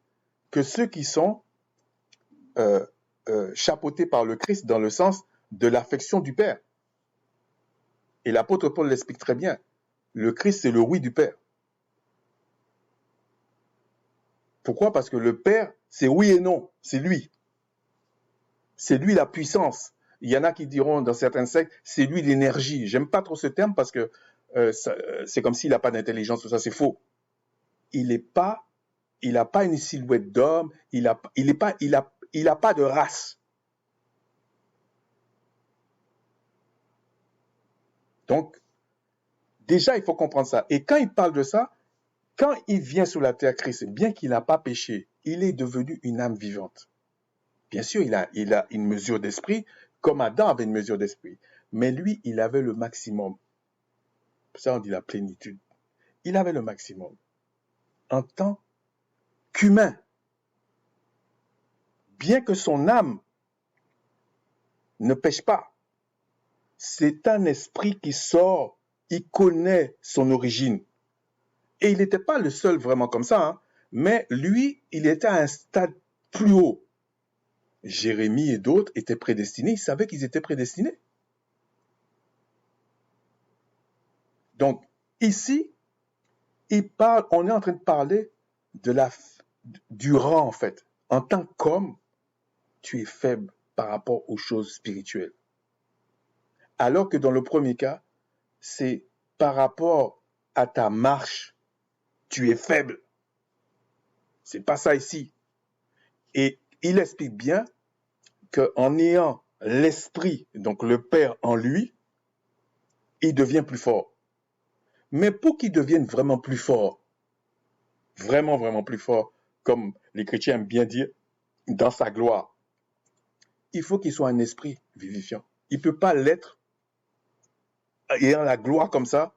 que ceux qui sont chapeautés par le Christ dans le sens de l'affection du Père. Et l'apôtre Paul l'explique très bien. Le Christ, c'est le oui du Père. Pourquoi? Parce que le Père, c'est oui et non, c'est lui. C'est lui la puissance. Il y en a qui diront dans certains sectes, c'est lui l'énergie. J'aime pas trop ce terme parce que c'est comme s'il n'a pas d'intelligence, tout ça, c'est faux. Il n'a pas une silhouette d'homme, il n'a pas de race. Donc, déjà, il faut comprendre ça. Et quand il parle de ça, quand il vient sur la terre, Christ, bien qu'il n'a pas péché, il est devenu une âme vivante. Bien sûr, il a une mesure d'esprit, comme Adam avait une mesure d'esprit. Mais lui, il avait le maximum. Ça, on dit la plénitude. Il avait le maximum. En tant qu'humain. Bien que son âme ne pêche pas, c'est un esprit qui sort, il connaît son origine. Et il n'était pas le seul vraiment comme ça, hein, mais lui, il était à un stade plus haut. Jérémie et d'autres étaient prédestinés, ils savaient qu'ils étaient prédestinés. Donc, ici, on est en train de parler du rang, en fait. En tant qu'homme, tu es faible par rapport aux choses spirituelles. Alors que dans le premier cas, c'est par rapport à ta marche, tu es faible. C'est pas ça ici. Et il explique bien qu'en ayant l'esprit, donc le Père en lui, il devient plus fort. Mais pour qu'il devienne vraiment plus fort, vraiment, vraiment plus fort, comme les chrétiens aiment bien dire, dans sa gloire, il faut qu'il soit un esprit vivifiant. Il ne peut pas l'être ayant la gloire comme ça,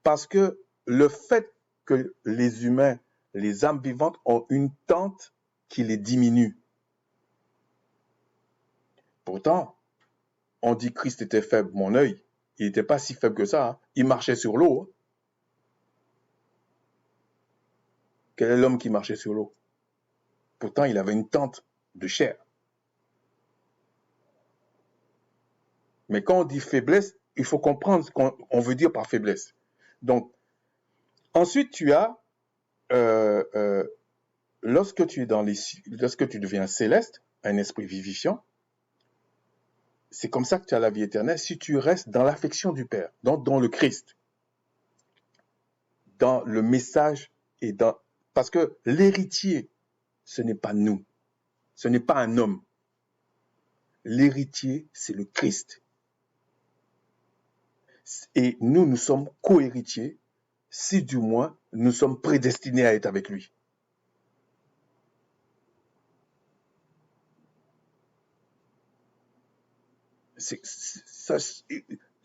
parce que le fait que les humains, les âmes vivantes, ont une tente qui les diminue. Pourtant, on dit Christ était faible, mon œil. Il n'était pas si faible que ça. Hein. Il marchait sur l'eau. Hein. Quel est l'homme qui marchait sur l'eau? Pourtant, il avait une tente de chair. Mais quand on dit faiblesse, il faut comprendre ce qu'on veut dire par faiblesse. Donc, ensuite, tu as, lorsque tu deviens céleste, un esprit vivifiant, c'est comme ça que tu as la vie éternelle si tu restes dans l'affection du Père, dans le Christ, dans le message parce que l'héritier, ce n'est pas nous, ce n'est pas un homme. L'héritier, c'est le Christ. Et nous sommes co-héritiers, si du moins nous sommes prédestinés à être avec lui.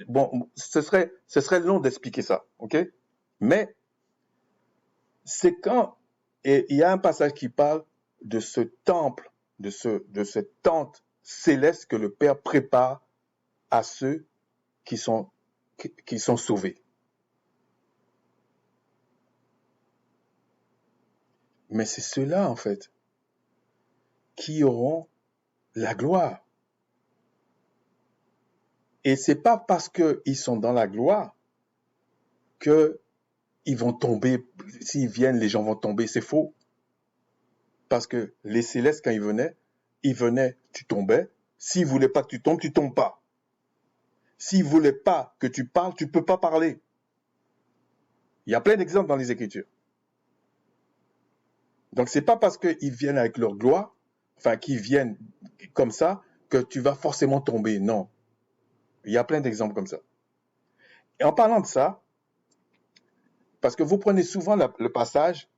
Bon, ce serait long d'expliquer ça, ok? Mais c'est quand il y a un passage qui parle de ce temple, de cette tente céleste que le Père prépare à ceux qui sont sauvés. Mais c'est ceux-là, en fait, qui auront la gloire. Et c'est pas parce qu'ils sont dans la gloire que ils vont tomber. S'ils viennent, les gens vont tomber. C'est faux. Parce que les célestes, quand ils venaient, tu tombais. S'ils voulaient pas que tu tombes pas. S'ils voulaient pas que tu parles, tu peux pas parler. Il y a plein d'exemples dans les Écritures. Donc, c'est pas parce qu'ils viennent avec leur gloire, enfin, qu'ils viennent comme ça, que tu vas forcément tomber. Non. Il y a plein d'exemples comme ça. Et en parlant de ça, parce que vous prenez souvent le passage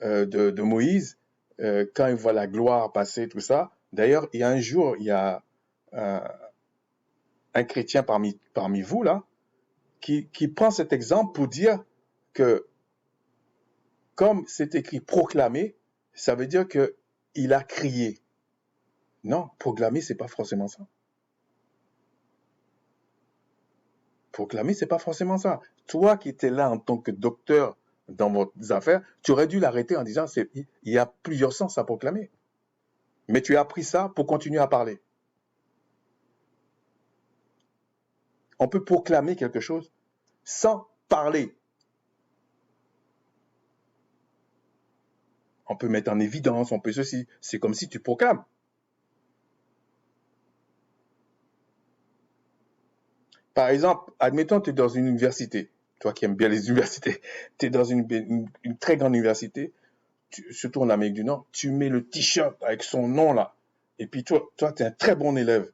de Moïse, quand il voit la gloire passer, tout ça. D'ailleurs, il y a un jour, il y a un chrétien parmi vous, là, qui prend cet exemple pour dire que, comme c'est écrit proclamer, ça veut dire qu'il a crié. Non, proclamer, c'est pas forcément ça. Proclamer, c'est pas forcément ça. Toi qui étais là en tant que docteur dans vos affaires, tu aurais dû l'arrêter en disant il y a plusieurs sens à proclamer. Mais tu as appris ça pour continuer à parler. On peut proclamer quelque chose sans parler. On peut mettre en évidence, on peut ceci. C'est comme si tu proclames. Par exemple, admettons, tu es dans une université. Toi qui aimes bien les universités, tu es dans une très grande université, surtout en Amérique du Nord, tu mets le t-shirt avec son nom là. Et puis toi tu es un très bon élève.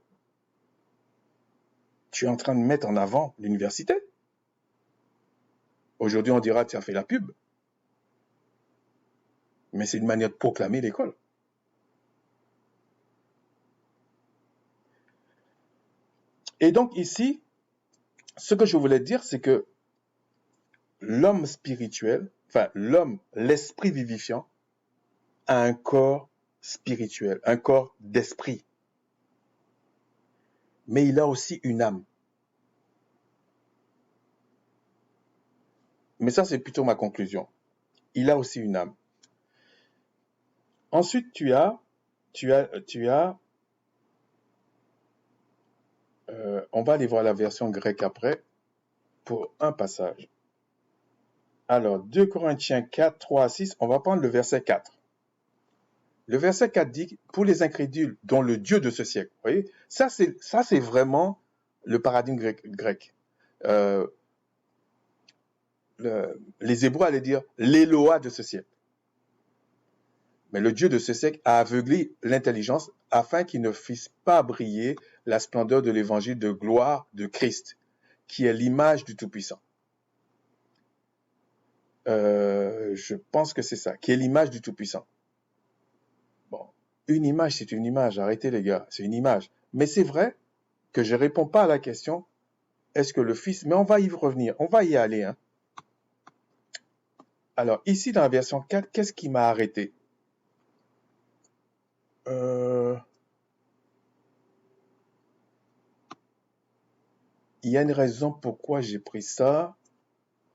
Tu es en train de mettre en avant l'université. Aujourd'hui, on dira, tu as fait la pub. Mais c'est une manière de proclamer l'école. Et donc ici, ce que je voulais dire, c'est que l'homme spirituel, enfin l'esprit vivifiant, a un corps spirituel, un corps d'esprit. Mais il a aussi une âme. Mais ça, c'est plutôt ma conclusion. Il a aussi une âme. Ensuite, on va aller voir la version grecque après pour un passage. Alors, 2 Corinthiens 4, 3 à 6, on va prendre le verset 4. Le verset 4 dit, pour les incrédules, dont le Dieu de ce siècle. Vous voyez, ça c'est vraiment le paradigme grec. Euh, les Hébreux allaient dire l'Éloa de ce siècle. Mais le Dieu de ce siècle a aveuglé l'intelligence afin qu'il ne fisse pas briller la splendeur de l'évangile de gloire de Christ, qui est l'image du Tout-Puissant. Je pense que c'est ça, qui est l'image du Tout-Puissant. Bon, une image, c'est une image. Arrêtez les gars, c'est une image. Mais c'est vrai que je ne réponds pas à la question, est-ce que le Fils... Mais on va y revenir, on va y aller. Hein. Alors, ici, dans la version 4, qu'est-ce qui m'a arrêté? Il y a une raison pourquoi j'ai pris ça.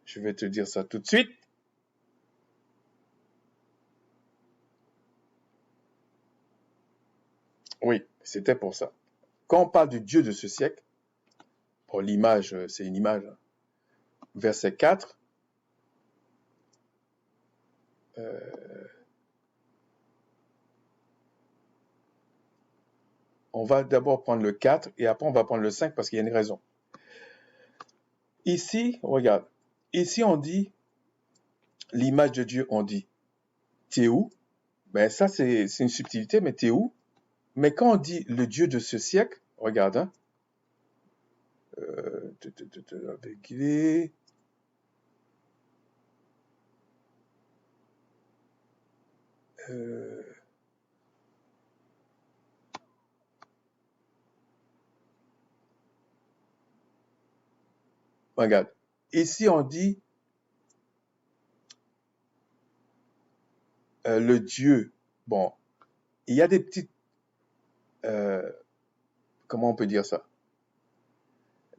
Je vais te dire ça tout de suite. Oui, c'était pour ça. Quand on parle du Dieu de ce siècle, bon, l'image, c'est une image. Verset 4. On va d'abord prendre le 4 et après on va prendre le 5 parce qu'il y a une raison. Ici, regarde. Ici, on dit l'image de Dieu, on dit Théou. Ben ça, c'est une subtilité, mais Théou. Mais quand on dit le Dieu de ce siècle, regarde, hein, avec les... regarde, ici on dit le Dieu. Bon, il y a des petites... comment on peut dire ça?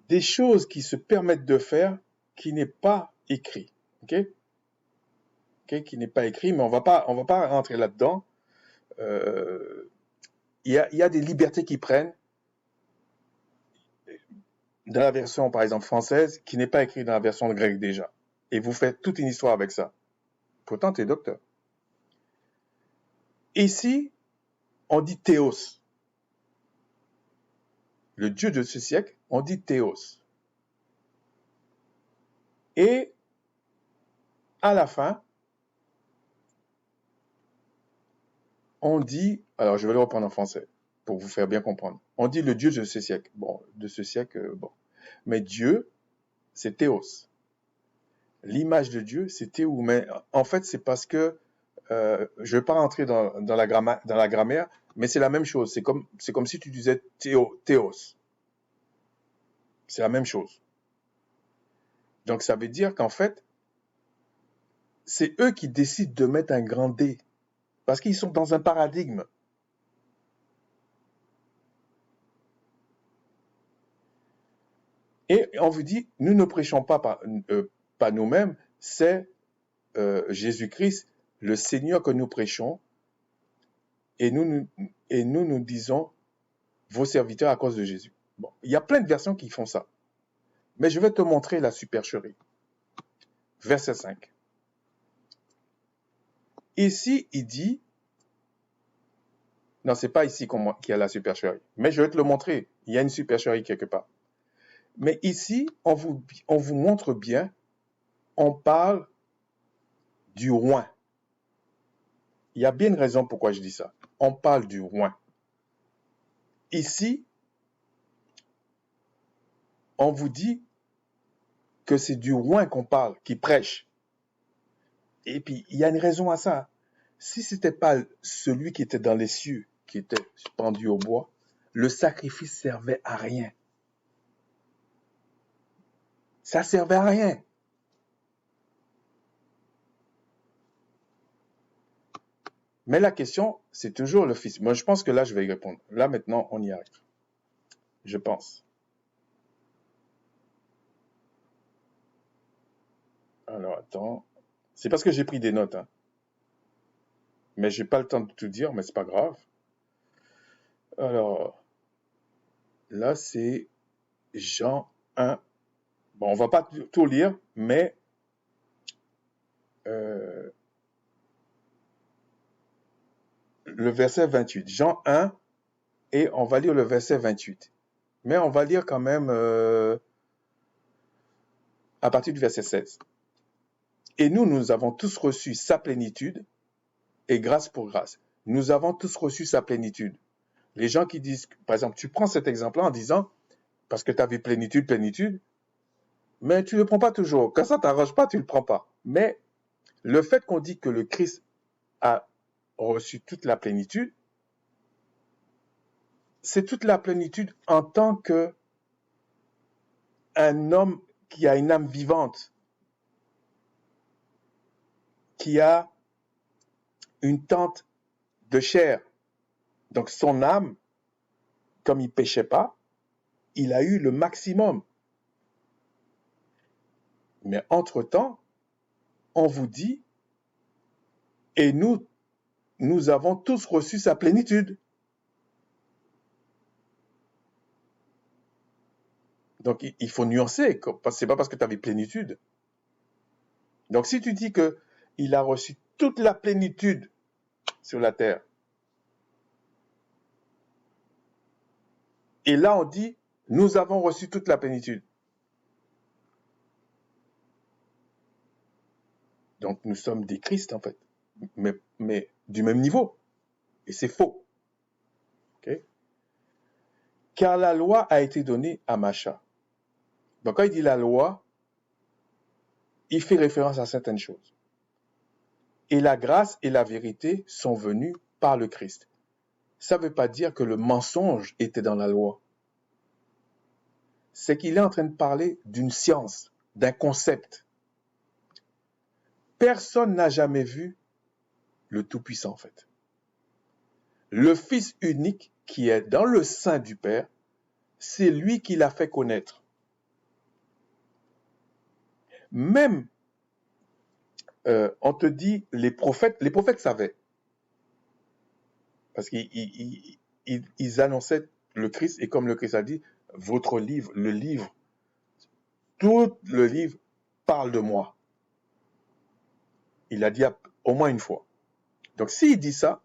Des choses qui se permettent de faire qui n'est pas écrit. Ok? Okay, qui n'est pas écrit, mais on va pas rentrer là-dedans. Il y a des libertés qui prennent dans la version, par exemple, française, qui n'est pas écrite dans la version grecque déjà. Et vous faites toute une histoire avec ça. Pourtant, tu es docteur. Ici, on dit théos. Le Dieu de ce siècle, on dit théos. Et à la fin, on dit, alors je vais le reprendre en français pour vous faire bien comprendre. On dit le Dieu de ce siècle. Bon, de ce siècle, bon. Mais Dieu, c'est théos. L'image de Dieu, c'est théou. Mais en fait, c'est parce que je ne vais pas rentrer dans la grammaire, mais c'est la même chose. C'est comme si tu disais théos. C'est la même chose. Donc, ça veut dire qu'en fait, c'est eux qui décident de mettre un grand D. Parce qu'ils sont dans un paradigme. Et on vous dit, nous ne prêchons pas nous-mêmes, c'est Jésus-Christ, le Seigneur que nous prêchons. Et nous disons, vos serviteurs à cause de Jésus. Bon, il y a plein de versions qui font ça. Mais je vais te montrer la supercherie. Verset 5. Ici, il dit, non, c'est pas ici qu'il y a la supercherie, mais je vais te le montrer. Il y a une supercherie quelque part. Mais ici, on vous montre bien, on parle du oint. Il y a bien une raison pourquoi je dis ça. On parle du oint. Ici, on vous dit que c'est du oint qu'on parle, qui prêche. Et puis, il y a une raison à ça. Si ce n'était pas celui qui était dans les cieux, qui était pendu au bois, le sacrifice servait à rien. Ça servait à rien. Mais la question, c'est toujours le Fils. Moi, je pense que là, je vais y répondre. Là, maintenant, on y arrive. Je pense. Alors, attends. C'est parce que j'ai pris des notes. Hein. Mais j'ai pas le temps de tout dire, mais c'est pas grave. Alors, là, c'est Jean 1. Bon, on va pas tout lire, mais euh, le verset 28. Jean 1, et on va lire le verset 28. Mais on va lire quand même à partir du verset 16. Et nous avons tous reçu sa plénitude, et grâce pour grâce. Nous avons tous reçu sa plénitude. Les gens qui disent, par exemple, tu prends cet exemple-là en disant, parce que tu avais plénitude, mais tu ne le prends pas toujours. Quand ça ne t'arrange pas, tu ne le prends pas. Mais le fait qu'on dit que le Christ a reçu toute la plénitude, c'est toute la plénitude en tant qu'un homme qui a une âme vivante, qui a une tente de chair. Donc son âme, comme il ne péchait pas, il a eu le maximum. Mais entre-temps, on vous dit, et nous avons tous reçu sa plénitude. Donc il faut nuancer, c'est pas parce que tu avais plénitude. Donc si tu dis qu'il a reçu toute la plénitude sur la terre, et là on dit, nous avons reçu toute la plénitude. Donc nous sommes des Christ en fait, mais du même niveau. Et c'est faux. Okay? Car la loi a été donnée à Macha. Donc quand il dit la loi, il fait référence à certaines choses. Et la grâce et la vérité sont venues par le Christ. Ça ne veut pas dire que le mensonge était dans la loi. C'est qu'il est en train de parler d'une science, d'un concept. Personne n'a jamais vu le Tout-Puissant, en fait. Le Fils unique qui est dans le sein du Père, c'est lui qui l'a fait connaître. Même, on te dit, les prophètes savaient. Parce qu'ils annonçaient le Christ, et comme le Christ a dit, votre livre, tout le livre parle de moi. Il l'a dit au moins une fois. Donc s'il dit ça,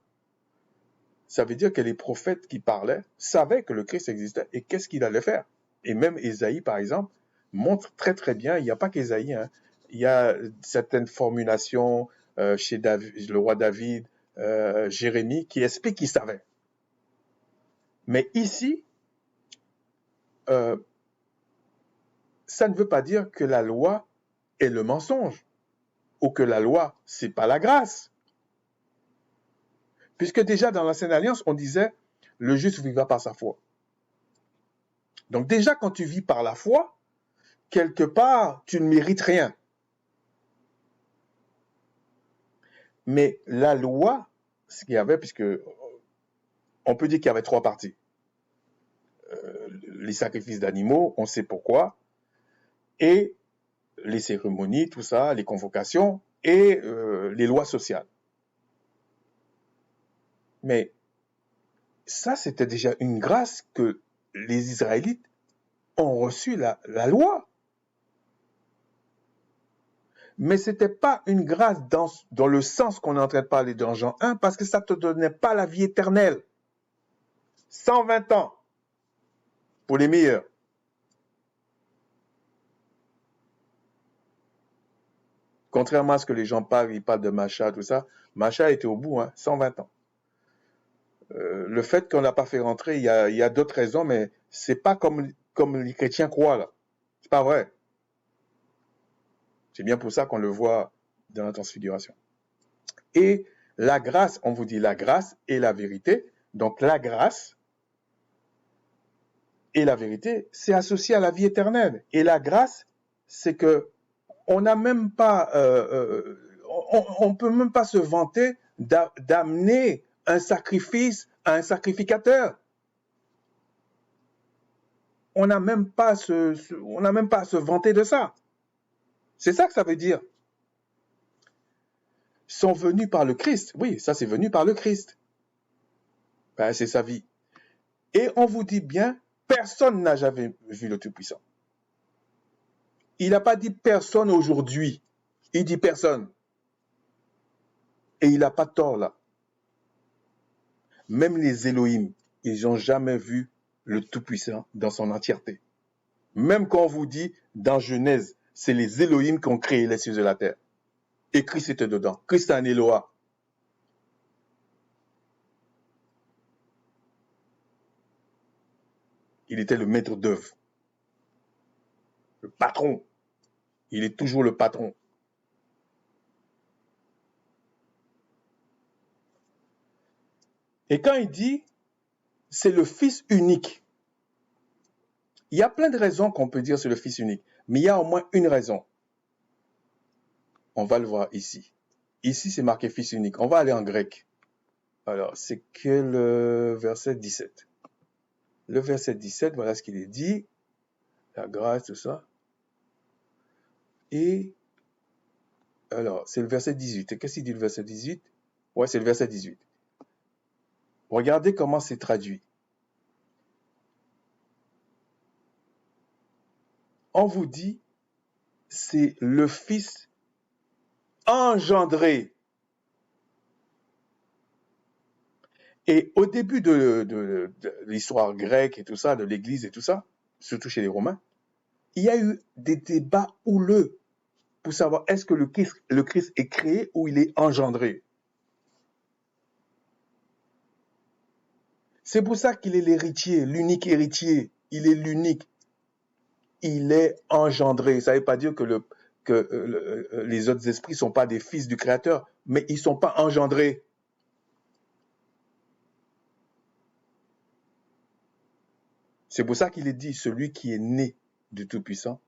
ça veut dire que les prophètes qui parlaient savaient que le Christ existait et qu'est-ce qu'il allait faire. Et même Ésaïe, par exemple, montre très très bien, il n'y a pas qu'Ésaïe, hein, il y a certaines formulations chez le roi David, Jérémie, qui expliquent qu'il savait. Mais ici, ça ne veut pas dire que la loi est le mensonge ou que la loi, c'est pas la grâce. Puisque déjà dans l'Ancienne Alliance, on disait le juste vivra par sa foi. Donc déjà quand tu vis par la foi, quelque part, tu ne mérites rien. Mais la loi, ce qu'il y avait, puisque on peut dire qu'il y avait trois parties. Les sacrifices d'animaux, on sait pourquoi, et les cérémonies, tout ça, les convocations, et les lois sociales. Mais ça, c'était déjà une grâce que les Israélites ont reçu la loi. Mais ce n'était pas une grâce dans le sens qu'on est en train de parler dans Jean 1, parce que ça ne te donnait pas la vie éternelle. 120 ans pour les meilleurs. Contrairement à ce que les gens parlent, ils parlent de Macha, tout ça. Macha était au bout, 120 ans. Le fait qu'on n'a pas fait rentrer, il y a d'autres raisons, mais c'est pas comme les chrétiens croient là. C'est pas vrai. C'est bien pour ça qu'on le voit dans la transfiguration. Et la grâce, on vous dit la grâce et la vérité. Donc la grâce et la vérité, c'est associé à la vie éternelle. Et la grâce, c'est que on n'a même pas, on peut même pas se vanter d'amener un sacrifice à un sacrificateur. On n'a même pas à se vanter de ça. C'est ça que ça veut dire. Sont venus par le Christ. Oui, ça c'est venu par le Christ. Ben, c'est sa vie. Et on vous dit bien, personne n'a jamais vu le Tout-Puissant. Il n'a pas dit personne aujourd'hui. Il dit personne. Et il n'a pas tort là. Même les Elohim, ils n'ont jamais vu le Tout-Puissant dans son entièreté. Même quand on vous dit, dans Genèse, c'est les Elohim qui ont créé les cieux et la terre. Et Christ était dedans. Christ est un Eloah. Il était le maître d'œuvre. Le patron. Il est toujours le patron. Et quand il dit, c'est le Fils unique. Il y a plein de raisons qu'on peut dire c'est le Fils unique. Mais il y a au moins une raison. On va le voir ici. Ici, c'est marqué Fils unique. On va aller en grec. Alors, c'est que le verset 17. Le verset 17, voilà ce qu'il est dit. La grâce, tout ça. Et, alors, c'est le verset 18. Et qu'est-ce qu'il dit le verset 18? Ouais, c'est le verset 18. Regardez comment c'est traduit. On vous dit, c'est le Fils engendré. Et au début de l'histoire grecque et tout ça, de l'Église et tout ça, surtout chez les Romains, il y a eu des débats houleux pour savoir est-ce que le Christ est créé ou il est engendré. C'est pour ça qu'il est l'héritier, l'unique héritier. Il est l'unique. Il est engendré. Ça ne veut pas dire que les autres esprits ne sont pas des fils du Créateur, mais ils ne sont pas engendrés. C'est pour ça qu'il est dit, celui qui est né du Tout-Puissant,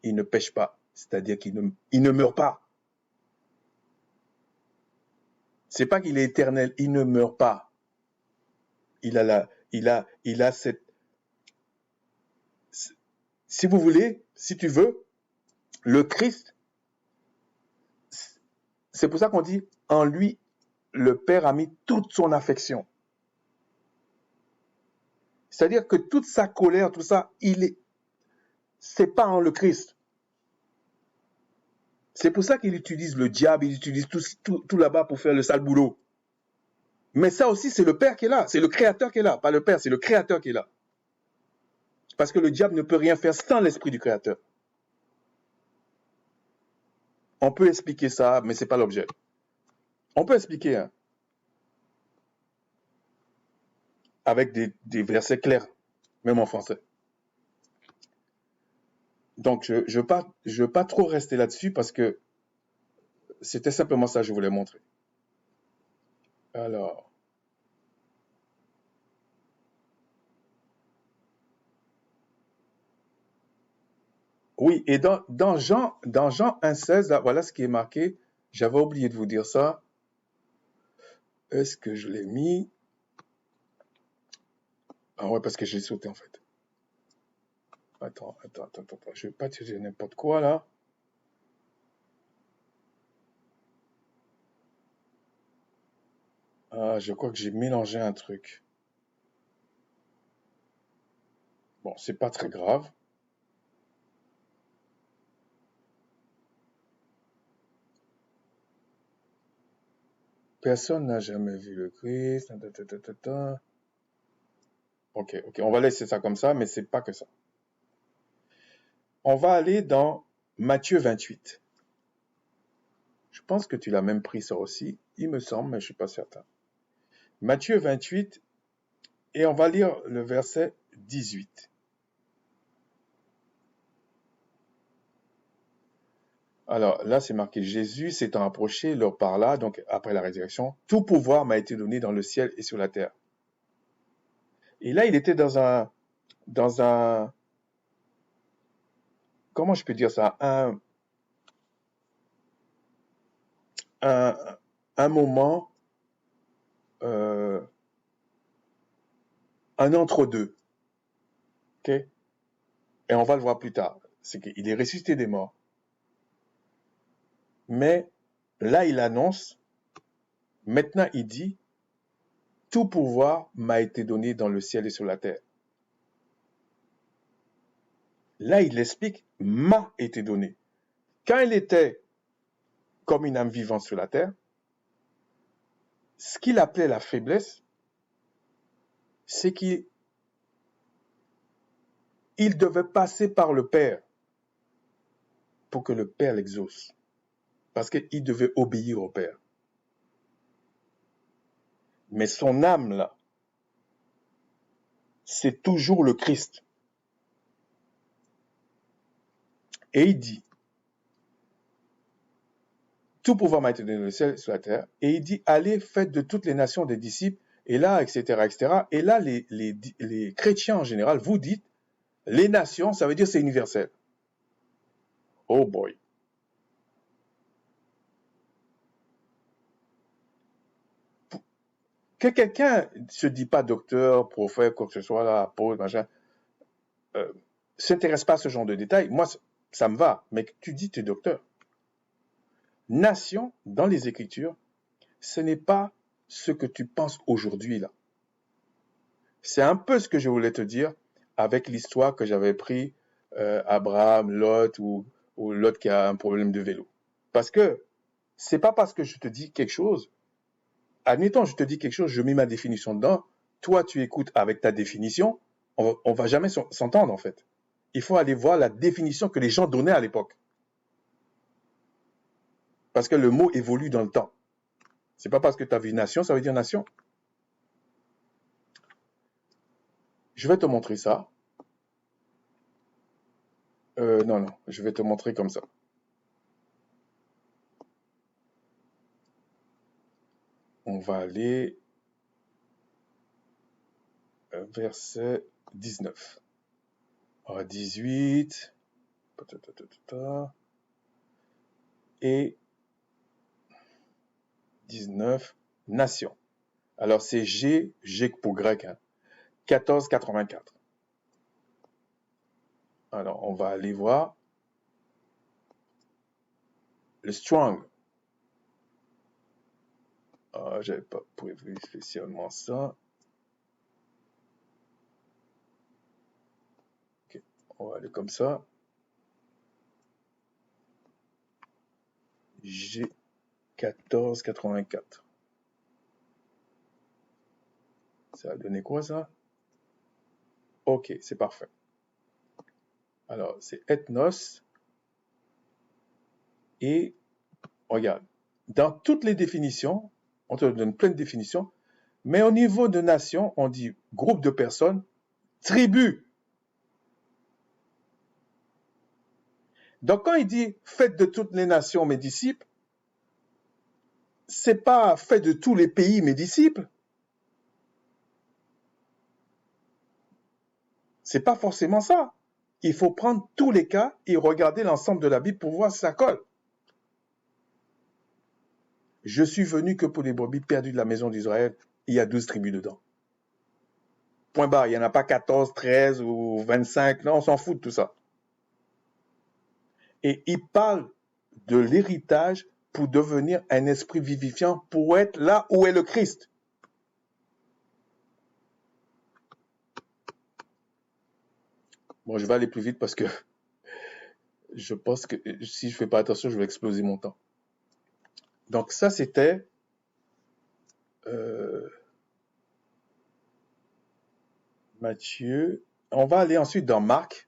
il ne pêche pas, c'est-à-dire qu'il ne meurt pas. C'est pas qu'il est éternel, il ne meurt pas. Il a cette... Si vous voulez, si tu veux, le Christ, c'est pour ça qu'on dit, en lui, le Père a mis toute son affection. C'est-à-dire que toute sa colère, tout ça, c'est pas en le Christ. C'est pour ça qu'il utilise le diable, il utilise tout là-bas pour faire le sale boulot. Mais ça aussi, c'est le Père qui est là, c'est le Créateur qui est là, pas le Père, c'est le Créateur qui est là. Parce que le diable ne peut rien faire sans l'esprit du Créateur. On peut expliquer ça, mais ce n'est pas l'objet. On peut expliquer, hein, avec des versets clairs, même en français. Donc, je ne veux pas trop rester là-dessus parce que c'était simplement ça que je voulais montrer. Alors. Oui, et dans Jean 1,16, là, voilà ce qui est marqué. J'avais oublié de vous dire ça. Est-ce que je l'ai mis? Ah ouais, parce que j'ai sauté en fait. Attends. Je ne vais pas te dire n'importe quoi là. Ah, je crois que j'ai mélangé un truc. Bon, c'est pas très grave. Personne n'a jamais vu le Christ. Ok, on va laisser ça comme ça, mais c'est pas que ça. On va aller dans Matthieu 28. Je pense que tu l'as même pris ça aussi. Il me semble, mais je suis pas certain. Matthieu 28, et on va lire le verset 18. Alors là, c'est marqué, Jésus s'étant approché, leur parla, donc après la résurrection, tout pouvoir m'a été donné dans le ciel et sur la terre. Et là, il était dans un, comment je peux dire ça, un moment, un entre-deux. Ok? Et on va le voir plus tard. C'est qu'il est ressuscité des morts. Mais là, il annonce, maintenant il dit, tout pouvoir m'a été donné dans le ciel et sur la terre. Là, il explique, m'a été donné. Quand il était comme une âme vivante sur la terre, ce qu'il appelait la faiblesse, c'est qu'il devait passer par le Père pour que le Père l'exauce. Parce qu'il devait obéir au Père. Mais son âme, là, c'est toujours le Christ. Et il dit, tout pouvoir m'a été donné dans le ciel et sur la terre. Et il dit, allez, faites de toutes les nations des disciples. Et là, etc., etc. Et là, les chrétiens en général, vous dites, les nations, ça veut dire c'est universel. Oh boy. Que quelqu'un ne se dit pas docteur, prophète, quoi que ce soit, là, apôtre, machin, s'intéresse pas à ce genre de détails, moi, ça me va. Mais tu dis tu es docteur. Nation, dans les Écritures, ce n'est pas ce que tu penses aujourd'hui, là. C'est un peu ce que je voulais te dire avec l'histoire que j'avais pris Abraham, Lot ou Lot qui a un problème de vélo. Parce que c'est pas parce que je te dis quelque chose, admettons, je te dis quelque chose, je mets ma définition dedans, toi tu écoutes avec ta définition, on va jamais s'entendre en fait. Il faut aller voir la définition que les gens donnaient à l'époque. Parce que le mot évolue dans le temps. C'est pas parce que tu as vu nation, ça veut dire nation. Je vais te montrer ça. Non, je vais te montrer comme ça. On va aller verset 19. 18. Et 19. Nation. Alors c'est G pour grec. Hein. 1484. Alors on va aller voir le strong. J'avais pas prévu spécialement ça. Ok, on va aller comme ça. G 1484. Ça a donné quoi ça? Ok, c'est parfait. Alors c'est ethnos. Et regarde, dans toutes les définitions, on te donne plein de définitions, mais au niveau de nation, on dit groupe de personnes, tribu. Donc quand il dit faites de toutes les nations mes disciples, c'est pas fait de tous les pays mes disciples. C'est pas forcément ça. Il faut prendre tous les cas et regarder l'ensemble de la Bible pour voir si ça colle. Je suis venu que pour les brebis perdues de la maison d'Israël. Il y a 12 tribus dedans. Point barre. Il n'y en a pas 14, 13 ou 25. Non, on s'en fout de tout ça. Et il parle de l'héritage pour devenir un esprit vivifiant, pour être là où est le Christ. Bon, je vais aller plus vite parce que je pense que si je ne fais pas attention, je vais exploser mon temps. Donc ça, c'était Matthieu. On va aller ensuite dans Marc.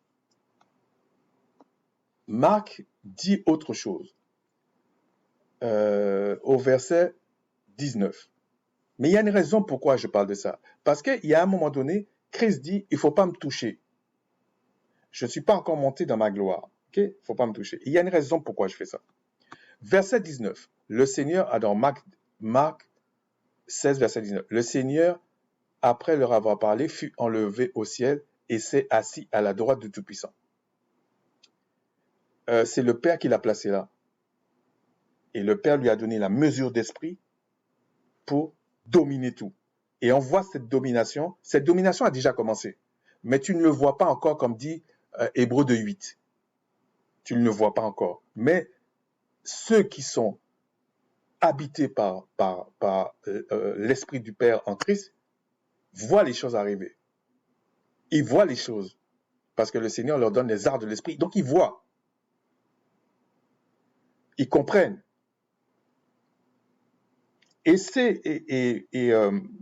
Marc dit autre chose au verset 19. Mais il y a une raison pourquoi je parle de ça. Parce qu'il y a un moment donné, Christ dit, il ne faut pas me toucher. Je ne suis pas encore monté dans ma gloire. Il ne faut pas me toucher. Il y a une raison pourquoi je fais ça. Verset 19. Le Seigneur a dans Marc 16, verset 19. Le Seigneur, après leur avoir parlé, fut enlevé au ciel et s'est assis à la droite du Tout-Puissant. C'est le Père qui l'a placé là. Et le Père lui a donné la mesure d'esprit pour dominer tout. Et on voit cette domination. Cette domination a déjà commencé. Mais tu ne le vois pas encore comme dit Hébreux 2:8. Tu ne le vois pas encore. Mais ceux qui sont habités par l'Esprit du Père en Christ voient les choses arriver. Ils voient les choses. Parce que le Seigneur leur donne les arts de l'Esprit. Donc ils voient. Ils comprennent.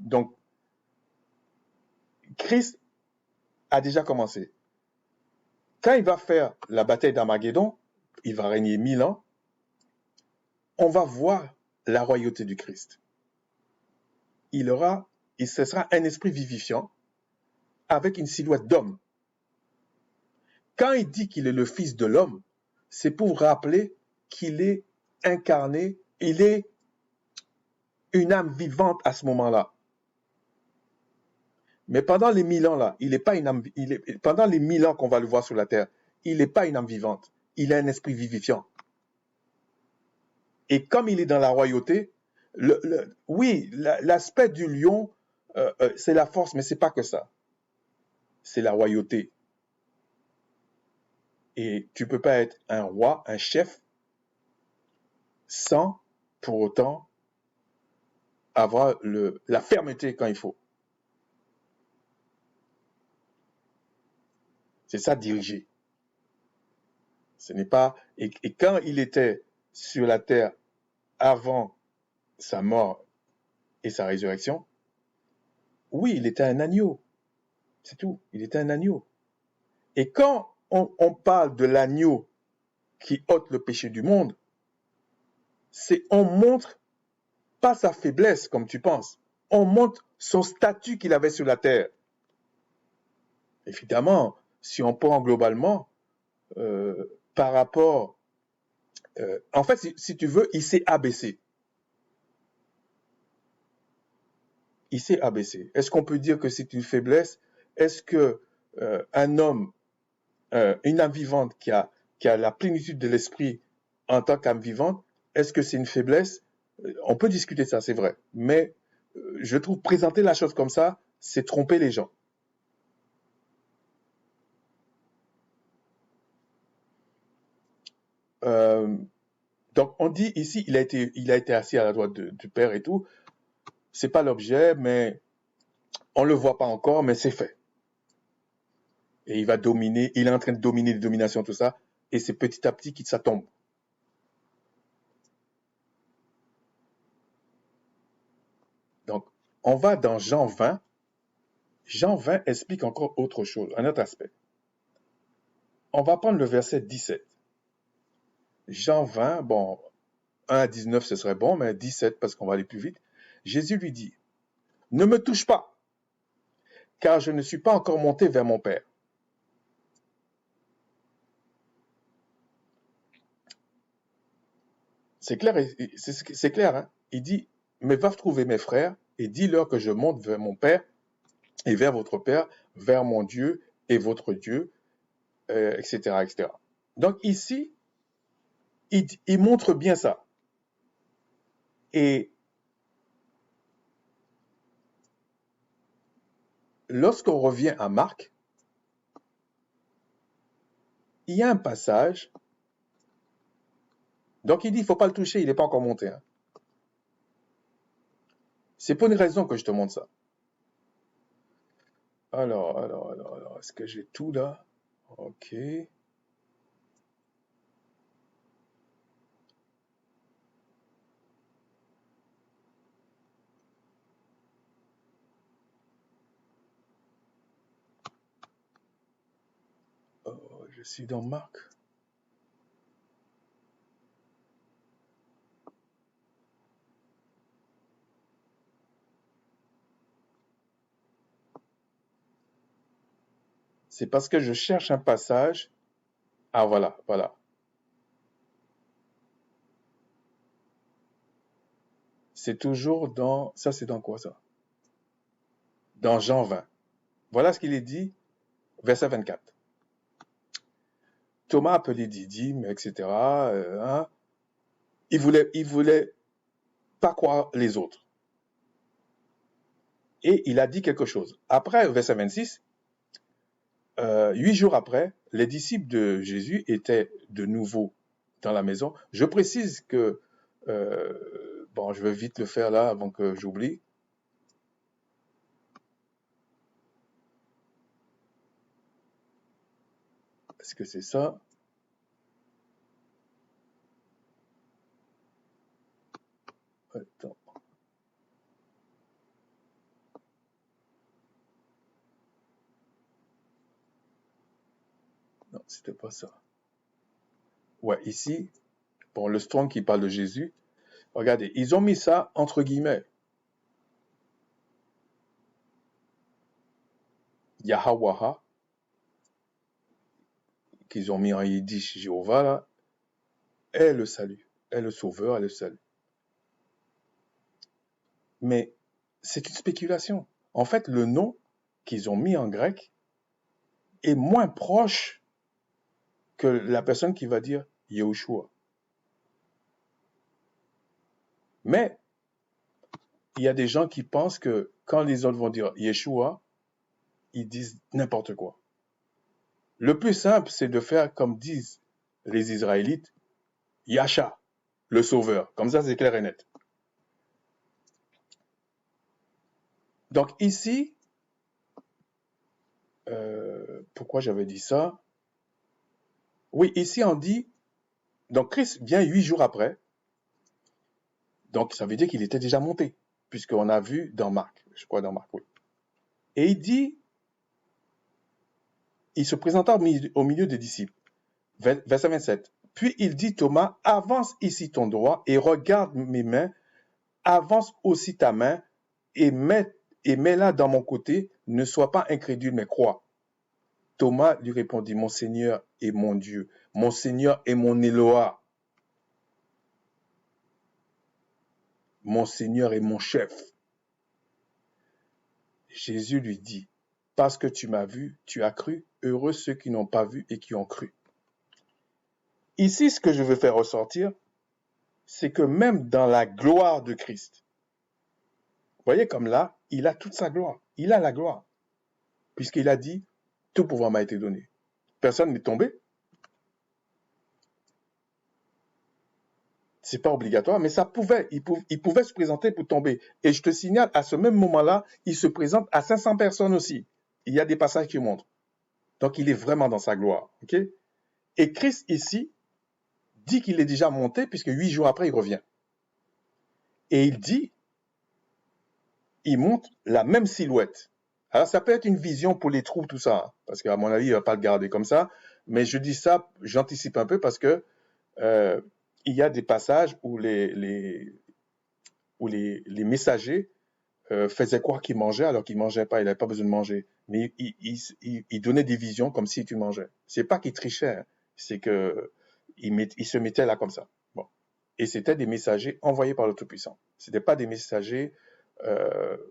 Donc, Christ a déjà commencé. Quand il va faire la bataille d'Armageddon, il va régner 1000 ans, on va voir la royauté du Christ. Ce sera un esprit vivifiant avec une silhouette d'homme. Quand il dit qu'il est le Fils de l'homme, c'est pour rappeler qu'il est incarné, il est une âme vivante à ce moment-là. Mais pendant les 1000 ans là, il n'est pas une âme. Pendant les 1000 ans qu'on va le voir sur la terre, il n'est pas une âme vivante. Il a un esprit vivifiant. Et comme il est dans la royauté, oui, l'aspect du lion, c'est la force, mais c'est pas que ça. C'est la royauté. Et tu peux pas être un roi, un chef, sans pour autant avoir la fermeté quand il faut. C'est ça, diriger. Ce n'est pas. Et quand il était sur la terre avant sa mort et sa résurrection, oui, il était un agneau. C'est tout. Il était un agneau. Et quand on parle de l'agneau qui ôte le péché du monde, on montre pas sa faiblesse comme tu penses. On montre son statut qu'il avait sur la terre. Évidemment, si on prend globalement, par rapport... en fait, si tu veux, il s'est abaissé. Il s'est abaissé. Est-ce qu'on peut dire que c'est une faiblesse? Est-ce que un homme, une âme vivante qui a la plénitude de l'esprit en tant qu'âme vivante, est-ce que c'est une faiblesse? On peut discuter de ça, c'est vrai. Mais je trouve présenter la chose comme ça, c'est tromper les gens. Donc on dit ici, il a été assis à la droite du Père et tout. C'est pas l'objet, mais on le voit pas encore, mais c'est fait. Et il va dominer, il est en train de dominer les dominations, tout ça, et c'est petit à petit que ça tombe. Donc, on va dans Jean 20. Jean 20 explique encore autre chose, un autre aspect. On va prendre le verset 17. Jean 20, bon, 1 à 19 ce serait bon, mais 17 parce qu'on va aller plus vite. Jésus lui dit, ne me touche pas, car je ne suis pas encore monté vers mon Père. C'est clair, c'est clair, hein? Il dit, mais va trouver mes frères et dis-leur que je monte vers mon Père et vers votre Père, vers mon Dieu et votre Dieu, etc., etc. Donc ici, il montre bien ça. Et lorsqu'on revient à Marc, il y a un passage. Donc il dit, il ne faut pas le toucher, il n'est pas encore monté. Hein. C'est pour une raison que je te montre ça. Alors, est-ce que j'ai tout là? Ok. Oh, je suis dans Marc. C'est parce que je cherche un passage. Ah, voilà, voilà. C'est toujours dans... Ça, c'est dans quoi, ça? Dans Jean 20. Voilà ce qu'il est dit, verset 24. Thomas appelé Didyme, etc. Hein, il voulait pas croire les autres. Et il a dit quelque chose. Après, verset 26, 8 jours après, les disciples de Jésus étaient de nouveau dans la maison. Je précise que, bon, je vais vite le faire là avant que j'oublie. Est-ce que c'est ça? Attends. c'était pas ça. Ouais, ici, bon, le Strong qui parle de Jésus, regardez, ils ont mis ça entre guillemets. Yahwaha, qu'ils ont mis en yiddish Jéhovah, là, est le salut, est le sauveur, est le salut. Mais c'est une spéculation. En fait, le nom qu'ils ont mis en grec est moins proche que la personne qui va dire Yahushua. Mais il y a des gens qui pensent que quand les autres vont dire Yeshua, ils disent n'importe quoi. Le plus simple, c'est de faire comme disent les Israélites, Yasha, le sauveur. Comme ça, c'est clair et net. Donc ici, pourquoi j'avais dit ça? Oui, ici on dit, donc Christ vient 8 jours après, donc ça veut dire qu'il était déjà monté, puisqu'on a vu dans Marc, je crois dans Marc, oui. Et il dit, il se présenta au milieu des disciples, verset 27. Puis il dit, Thomas, avance ici ton doigt et regarde mes mains, avance aussi ta main et mets-la dans mon côté, ne sois pas incrédule, mais crois. Thomas lui répondit, mon Seigneur et mon Dieu, mon Seigneur et mon Éloa, mon Seigneur et mon chef. Jésus lui dit, parce que tu m'as vu, tu as cru, heureux ceux qui n'ont pas vu et qui ont cru. Ici, ce que je veux faire ressortir, c'est que même dans la gloire de Christ, vous voyez comme là, il a toute sa gloire, il a la gloire, puisqu'il a dit, tout pouvoir m'a été donné. Personne n'est tombé. C'est pas obligatoire, mais ça pouvait, il pouvait se présenter pour tomber. Et je te signale, à ce même moment-là, il se présente à 500 personnes aussi. Il y a des passages qui montrent. Donc, il est vraiment dans sa gloire. Ok? Et Christ, ici, dit qu'il est déjà monté, puisque 8 jours après, il revient. Et il dit, il montre la même silhouette. Alors, ça peut être une vision pour les trous, tout ça, hein, parce qu'à mon avis, il ne va pas le garder comme ça. Mais je dis ça, j'anticipe un peu, parce que il y a des passages où les messagers faisaient croire qu'ils mangeaient alors qu'ils ne mangeaient pas, ils n'avaient pas besoin de manger. Mais ils donnaient des visions comme si tu mangeais. C'est pas qu'ils trichaient, hein, c'est que ils se mettaient là comme ça. Bon. Et c'était des messagers envoyés par le Tout-Puissant. Ce n'étaient pas des messagers,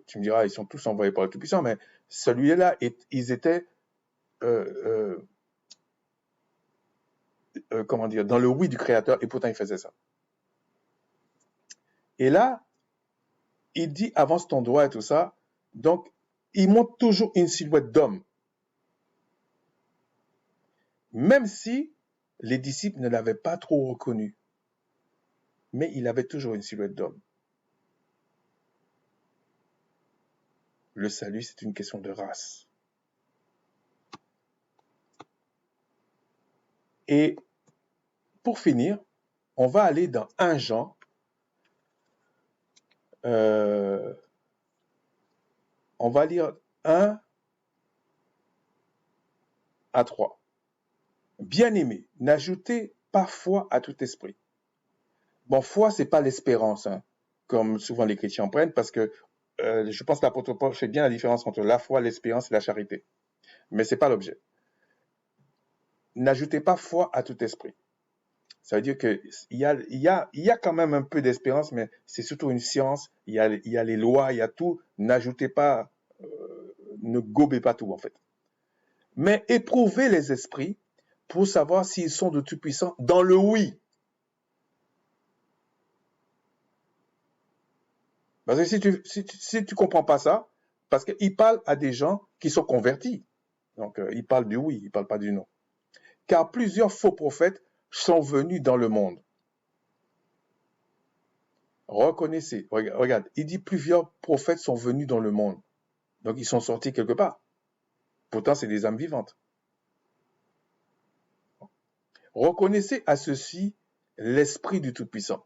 tu me diras, ils sont tous envoyés par le Tout-Puissant, mais celui-là, ils étaient, comment dire, dans le oui du Créateur, et pourtant ils faisaient ça. Et là, il dit avance ton doigt et tout ça. Donc, il montre toujours une silhouette d'homme. Même si les disciples ne l'avaient pas trop reconnu. Mais il avait toujours une silhouette d'homme. Le salut, c'est une question de race. Et pour finir, on va aller dans 1 Jean. On va lire 1 à 3. Bien-aimés, n'ajoutez pas foi à tout esprit. Bon, foi, c'est pas l'espérance, hein, comme souvent les chrétiens prennent, parce que je pense que l'apôtre Paul fait bien la différence entre la foi, l'espérance et la charité. Mais c'est pas l'objet. N'ajoutez pas foi à tout esprit. Ça veut dire qu'il y a quand même un peu d'espérance, mais c'est surtout une science. Il y a les lois, il y a tout. N'ajoutez pas, ne gobez pas tout, en fait. Mais éprouvez les esprits pour savoir s'ils sont de tout-puissants dans le oui. Parce que si tu comprends pas ça, parce qu'il parle à des gens qui sont convertis. Donc, il parle du oui, il parle pas du non. Car plusieurs faux prophètes sont venus dans le monde. Reconnaissez, regarde, il dit plusieurs prophètes sont venus dans le monde. Donc, ils sont sortis quelque part. Pourtant, c'est des âmes vivantes. Reconnaissez à ceci l'esprit du Tout-Puissant.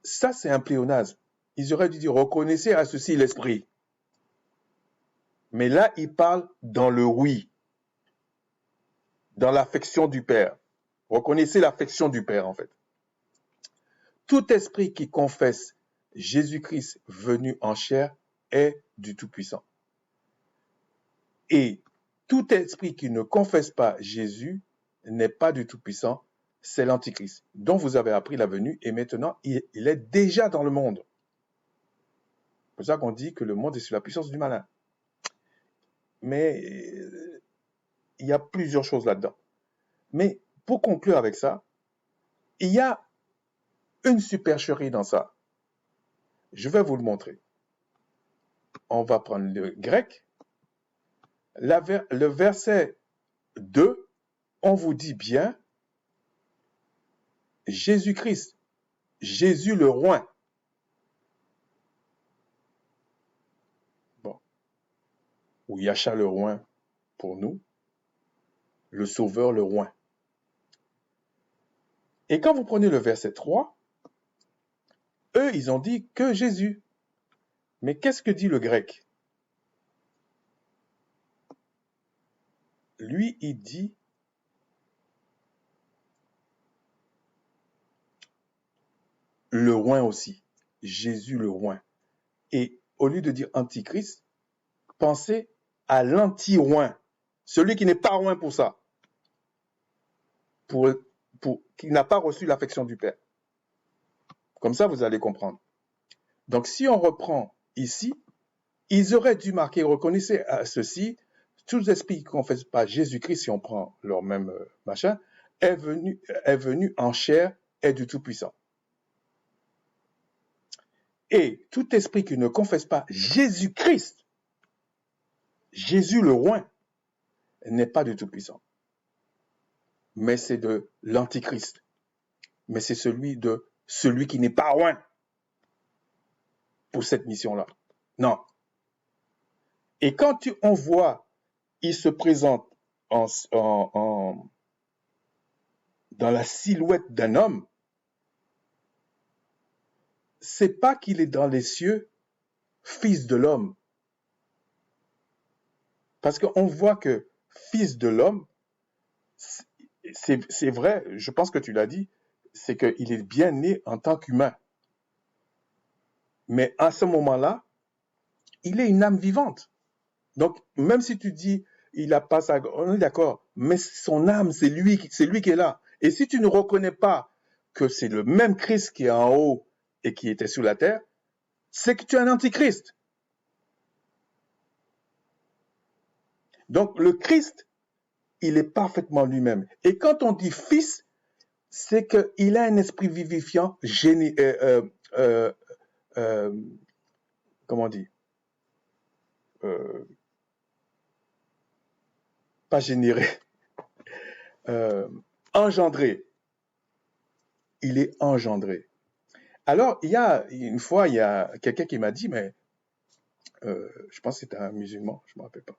Ça, c'est un pléonasme. Ils auraient dû dire, reconnaissez à ceci l'esprit. Mais là, il parle dans le oui. dans l'affection du Père. Reconnaissez l'affection du Père, en fait. Tout esprit qui confesse Jésus-Christ venu en chair est du Tout-Puissant. Et tout esprit qui ne confesse pas Jésus n'est pas du Tout-Puissant, c'est l'Antichrist, dont vous avez appris la venue, et maintenant, il est déjà dans le monde. C'est pour ça qu'on dit que le monde est sous la puissance du malin. Mais il y a plusieurs choses là-dedans. Mais pour conclure avec ça, il y a une supercherie dans ça. Je vais vous le montrer. On va prendre le grec. Le verset 2, on vous dit bien Jésus-Christ, Jésus le roi. Bon. Ou Yahcha le roi pour nous, le sauveur le roi. Et quand vous prenez le verset 3, eux, ils ont dit que Jésus. Mais qu'est-ce que dit le grec? Lui, il dit le roi aussi. Jésus le roi. Et au lieu de dire antichrist, pensez à l'anti-roi. Celui qui n'est pas roi pour ça. Qui n'a pas reçu l'affection du Père. Comme ça, vous allez comprendre. Donc, si on reprend ici, ils auraient dû marquer, reconnaissez à ceci, tous les esprits qui ne confessent pas Jésus-Christ, si on prend leur même machin, est venu en chair, est du Tout-Puissant. Et tout esprit qui ne confesse pas Jésus-Christ, Jésus le roi, n'est pas du Tout-Puissant. Mais c'est de l'Antichrist. Mais c'est celui qui n'est pas roi pour cette mission-là. Non. Et quand on voit, il se présente dans la silhouette d'un homme, c'est pas qu'il est dans les cieux, fils de l'homme. Parce qu'on voit que fils de l'homme, c'est vrai, je pense que tu l'as dit, c'est qu'il est bien né en tant qu'humain. Mais à ce moment-là, il est une âme vivante. Donc, même si tu dis, il n'a pas ça, on est d'accord, mais son âme, c'est lui qui est là. Et si tu ne reconnais pas que c'est le même Christ qui est en haut et qui était sous la terre, c'est que tu es un antichrist. Donc, le Christ, il est parfaitement lui-même. Et quand on dit fils, c'est qu'il a un esprit vivifiant, comment on dit, pas généré, engendré. Il est engendré. Alors, une fois, il y a quelqu'un qui m'a dit, mais je pense que c'était un musulman, je ne me rappelle pas.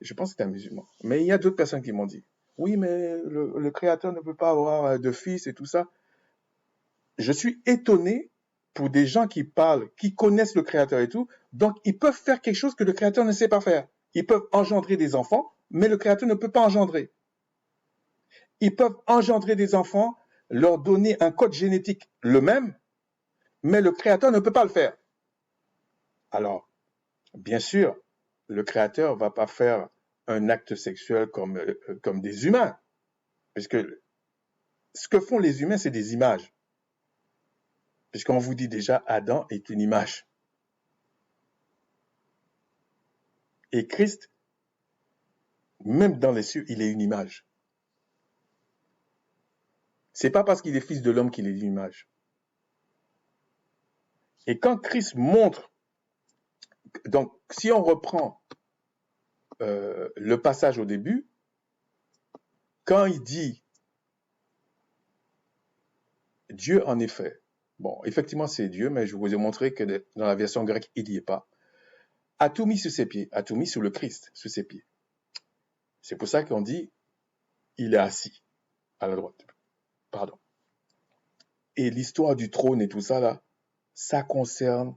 Je pense que c'était un musulman. Mais il y a d'autres personnes qui m'ont dit, oui, mais le Créateur ne peut pas avoir de fils et tout ça. Je suis étonné pour des gens qui parlent, qui connaissent le Créateur et tout, donc ils peuvent faire quelque chose que le Créateur ne sait pas faire. Ils peuvent engendrer des enfants, mais le Créateur ne peut pas engendrer. Ils peuvent engendrer des enfants, leur donner un code génétique le même, mais le Créateur ne peut pas le faire. Alors, bien sûr, le Créateur ne va pas faire un acte sexuel comme des humains, puisque ce que font les humains, c'est des images. Puisqu'on vous dit déjà, Adam est une image. Et Christ, même dans les cieux, il est une image. C'est pas parce qu'il est fils de l'homme qu'il est une image. Et quand Christ montre, donc si on reprend le passage au début, quand il dit Dieu en effet, bon, effectivement c'est Dieu, mais je vous ai montré que dans la version grecque, il n'y est pas, a tout mis sous ses pieds, a tout mis sous le Christ, sous ses pieds. C'est pour ça qu'on dit il est assis à la droite. Pardon. Et l'histoire du trône et tout ça là, ça concerne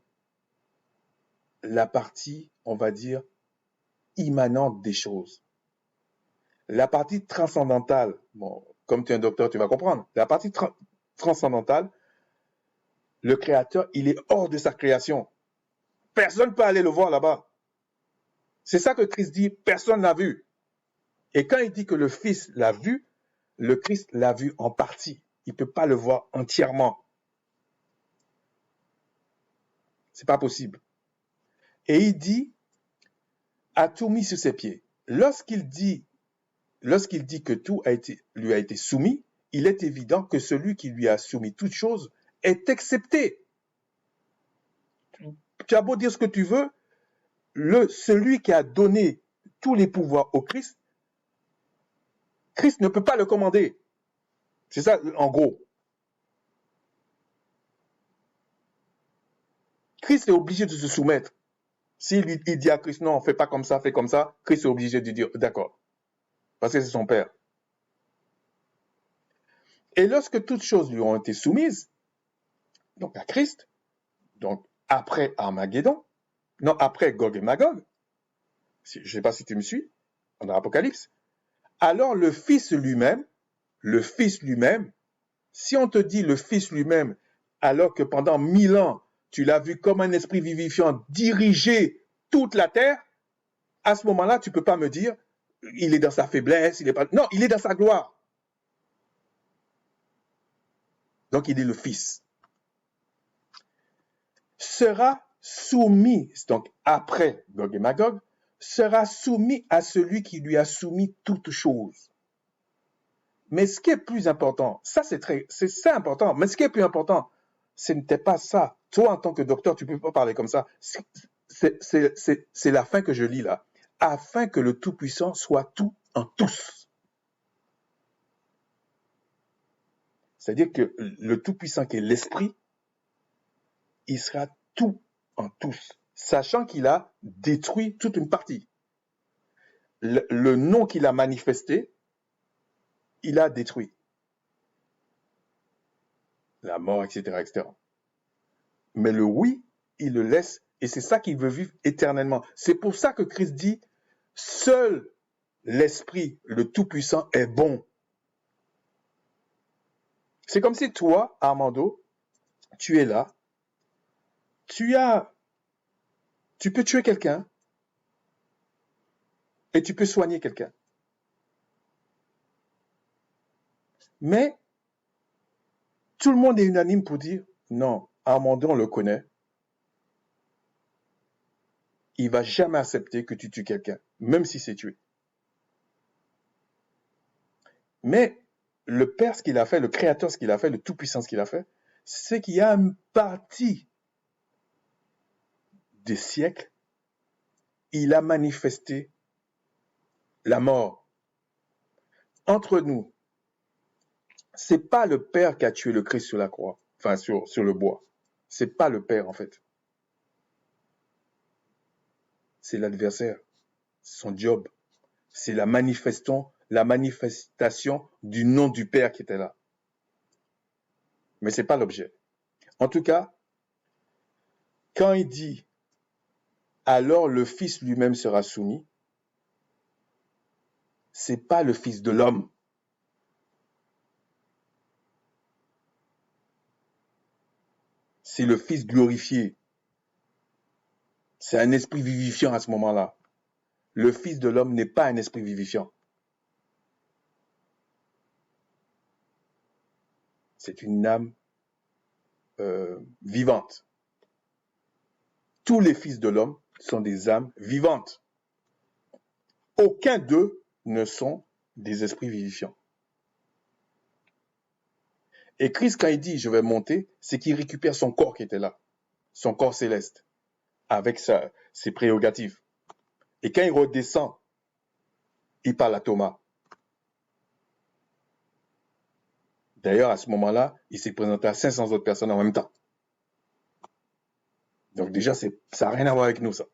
la partie, on va dire, immanente des choses. La partie transcendantale, bon, comme tu es un docteur, tu vas comprendre. La partie transcendantale, le créateur, il est hors de sa création. Personne ne peut aller le voir là-bas. C'est ça que Christ dit, personne n'a vu. Et quand il dit que le Fils l'a vu, le Christ l'a vu en partie. Il ne peut pas le voir entièrement. C'est pas possible. Et il dit, a tout mis sur ses pieds. Lorsqu'il dit que tout lui a été soumis, il est évident que celui qui lui a soumis toute chose est excepté. Tu as beau dire ce que tu veux, celui qui a donné tous les pouvoirs au Christ, Christ ne peut pas le commander. C'est ça, en gros. Christ est obligé de se soumettre. S'il dit à Christ, non, fais pas comme ça, fais comme ça, Christ est obligé de dire, d'accord. Parce que c'est son Père. Et lorsque toutes choses lui ont été soumises, donc à Christ, donc après Armageddon, non, après Gog et Magog, je ne sais pas si tu me suis, dans l'Apocalypse, alors le Fils lui-même, si on te dit le Fils lui-même, alors que pendant 1000 ans, tu l'as vu comme un esprit vivifiant diriger toute la terre, à ce moment-là, tu ne peux pas me dire, il est dans sa faiblesse, il est pas... Non, il est dans sa gloire. Donc, il est le Fils. Sera soumis, donc après Gog et Magog, sera soumis à celui qui lui a soumis toutes choses. Mais ce qui est plus important, ça c'est important, mais ce qui est plus important, ce n'était pas ça. Toi, en tant que docteur, tu ne peux pas parler comme ça. C'est la fin que je lis là. Afin que le Tout-Puissant soit tout en tous. C'est-à-dire que le Tout-Puissant qui est l'Esprit, il sera tout en tous, sachant qu'il a détruit toute une partie. Le non qu'il a manifesté, il a détruit. La mort, etc., etc. Mais le oui, il le laisse, et c'est ça qu'il veut vivre éternellement. C'est pour ça que Christ dit, seul l'Esprit, le Tout-Puissant, est bon. C'est comme si toi, Armando, tu es là, tu peux tuer quelqu'un, et tu peux soigner quelqu'un. Mais tout le monde est unanime pour dire, non, Armando, on le connaît, il va jamais accepter que tu tues quelqu'un, même si c'est tué. Mais le Père, ce qu'il a fait, le Créateur, ce qu'il a fait, le Tout-Puissant, ce qu'il a fait, c'est qu'il y a une partie des siècles, il a manifesté la mort. Entre nous, c'est pas le Père qui a tué le Christ sur la croix, enfin sur le bois. C'est pas le Père en fait. C'est l'adversaire. C'est son job. C'est la manifestation du nom du Père qui était là. Mais c'est pas l'objet. En tout cas, quand il dit alors le Fils lui-même sera soumis, c'est pas le Fils de l'homme. C'est le Fils glorifié. C'est un esprit vivifiant à ce moment-là. Le Fils de l'homme n'est pas un esprit vivifiant. C'est une âme vivante. Tous les fils de l'homme sont des âmes vivantes. Aucun d'eux ne sont des esprits vivifiants. Et Christ, quand il dit « je vais monter », c'est qu'il récupère son corps qui était là, son corps céleste, avec ses prérogatives. Et quand il redescend, il parle à Thomas. D'ailleurs, à ce moment-là, il s'est présenté à 500 autres personnes en même temps. Donc déjà, ça n'a rien à voir avec nous, ça.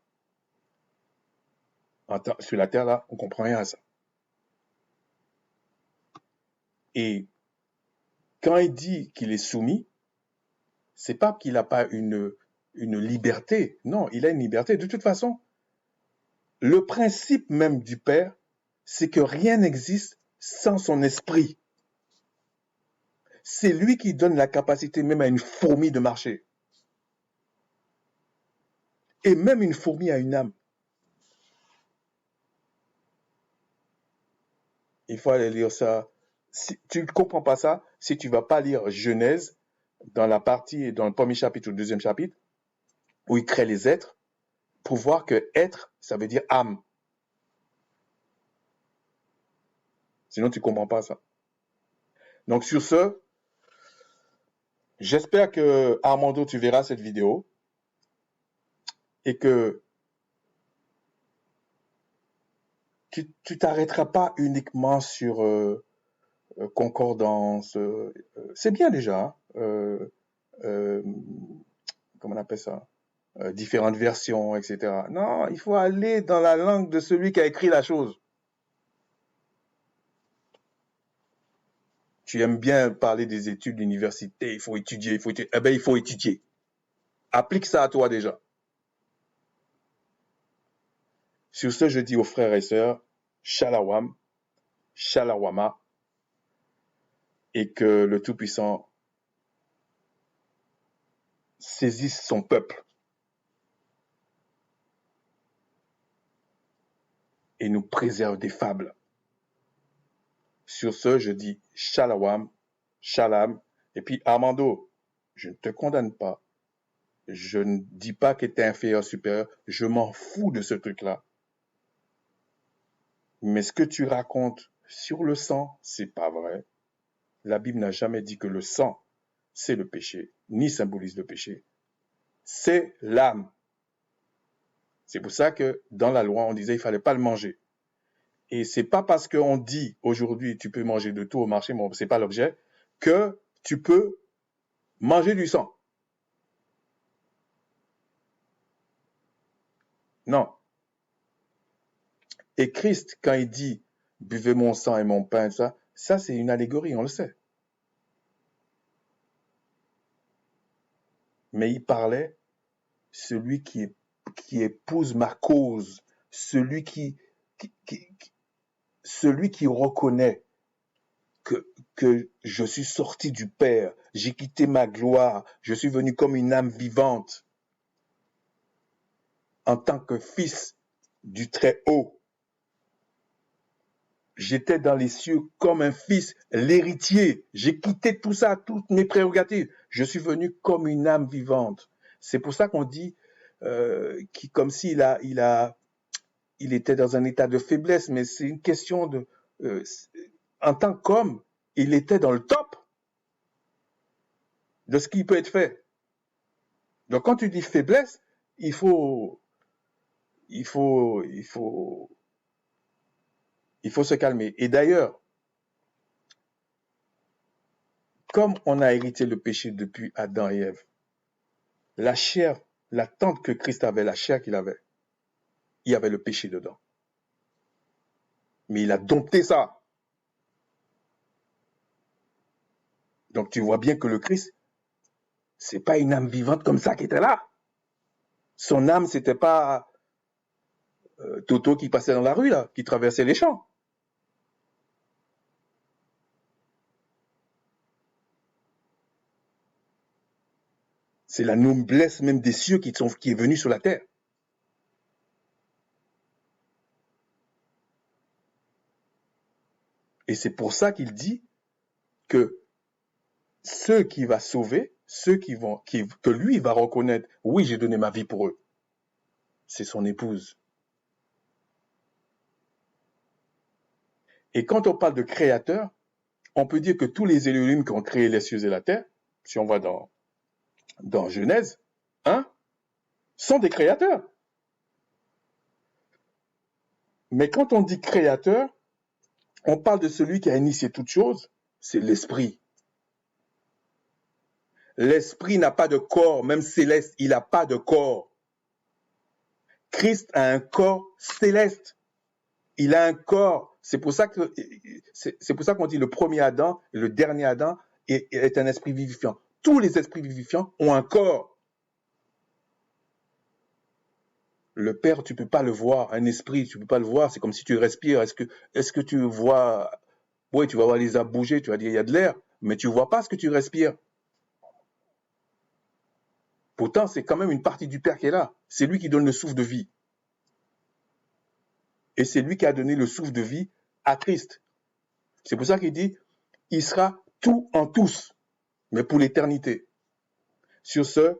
Sur la terre, là, on ne comprend rien à ça. Et quand il dit qu'il est soumis, c'est pas qu'il n'a pas une liberté. Non, il a une liberté. De toute façon, le principe même du Père, c'est que rien n'existe sans son esprit. C'est lui qui donne la capacité même à une fourmi de marcher. Et même une fourmi a une âme. Il faut aller lire ça. Si tu ne comprends pas ça, si tu ne vas pas lire Genèse, dans le premier chapitre ou le deuxième chapitre, où il crée les êtres, pour voir que être, ça veut dire âme. Sinon, tu ne comprends pas ça. Donc, sur ce, j'espère que, Armando, tu verras cette vidéo et que tu t'arrêteras pas uniquement sur concordance. C'est bien déjà. Comment on appelle ça? Différentes versions, etc. Non, il faut aller dans la langue de celui qui a écrit la chose. Tu aimes bien parler des études d'université, il faut étudier, il faut étudier. Eh bien, il faut étudier. Applique ça à toi déjà. Sur ce, je dis aux frères et sœurs, Shalawam, Shalawama, et que le Tout-Puissant saisisse son peuple et nous préserve des fables. Sur ce, je dis Shalawam, Shalam, et puis Armando, je ne te condamne pas. Je ne dis pas que tu es inférieur, supérieur. Je m'en fous de ce truc-là. Mais ce que tu racontes sur le sang, c'est pas vrai. La Bible n'a jamais dit que le sang, c'est le péché, ni symbolise le péché. C'est l'âme. C'est pour ça que dans la loi, on disait qu'il fallait pas le manger. Et c'est pas parce qu'on dit aujourd'hui tu peux manger de tout au marché, mais c'est pas l'objet, que tu peux manger du sang. Non. Et Christ, quand il dit buvez mon sang et mon pain, ça c'est une allégorie, on le sait. Mais il parlait celui qui épouse ma cause, celui qui reconnaît que je suis sorti du Père, j'ai quitté ma gloire, je suis venu comme une âme vivante en tant que fils du Très-Haut. J'étais dans les cieux comme un fils, l'héritier. J'ai quitté tout ça, toutes mes prérogatives. Je suis venu comme une âme vivante. C'est pour ça qu'on dit comme s'il il était dans un état de faiblesse, mais c'est une question de... en tant qu'homme, il était dans le top de ce qui peut être fait. Donc quand tu dis faiblesse, il faut se calmer. Et d'ailleurs, comme on a hérité le péché depuis Adam et Ève, la chair, la tente que Christ avait, la chair qu'il avait, il y avait le péché dedans. Mais il a dompté ça. Donc tu vois bien que le Christ, c'est pas une âme vivante comme ça qui était là. Son âme, c'était pas Toto qui passait dans la rue, là, qui traversait les champs. C'est la noblesse même des cieux qui est venue sur la terre. Et c'est pour ça qu'il dit que ceux qui va sauver, que lui va reconnaître, oui, j'ai donné ma vie pour eux, c'est son épouse. Et quand on parle de créateur, on peut dire que tous les Elohim qui ont créé les cieux et la terre, si on va dans Genèse 1, sont des créateurs. Mais quand on dit créateur, on parle de celui qui a initié toute chose, c'est l'esprit. L'esprit n'a pas de corps, même céleste, il n'a pas de corps. Christ a un corps céleste. Il a un corps. C'est pour ça qu'on dit le premier Adam et le dernier Adam est un esprit vivifiant. Tous les esprits vivifiants ont un corps. Le Père, tu peux pas le voir. Un esprit, tu peux pas le voir. C'est comme si tu respires. Est-ce que tu vois... Oui, tu vas voir les arbres bouger, tu vas dire, il y a de l'air, mais tu vois pas ce que tu respires. Pourtant, c'est quand même une partie du Père qui est là. C'est lui qui donne le souffle de vie. Et c'est lui qui a donné le souffle de vie à Christ. C'est pour ça qu'il dit, il sera tout en tous, mais pour l'éternité. Sur ce,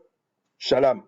shalom.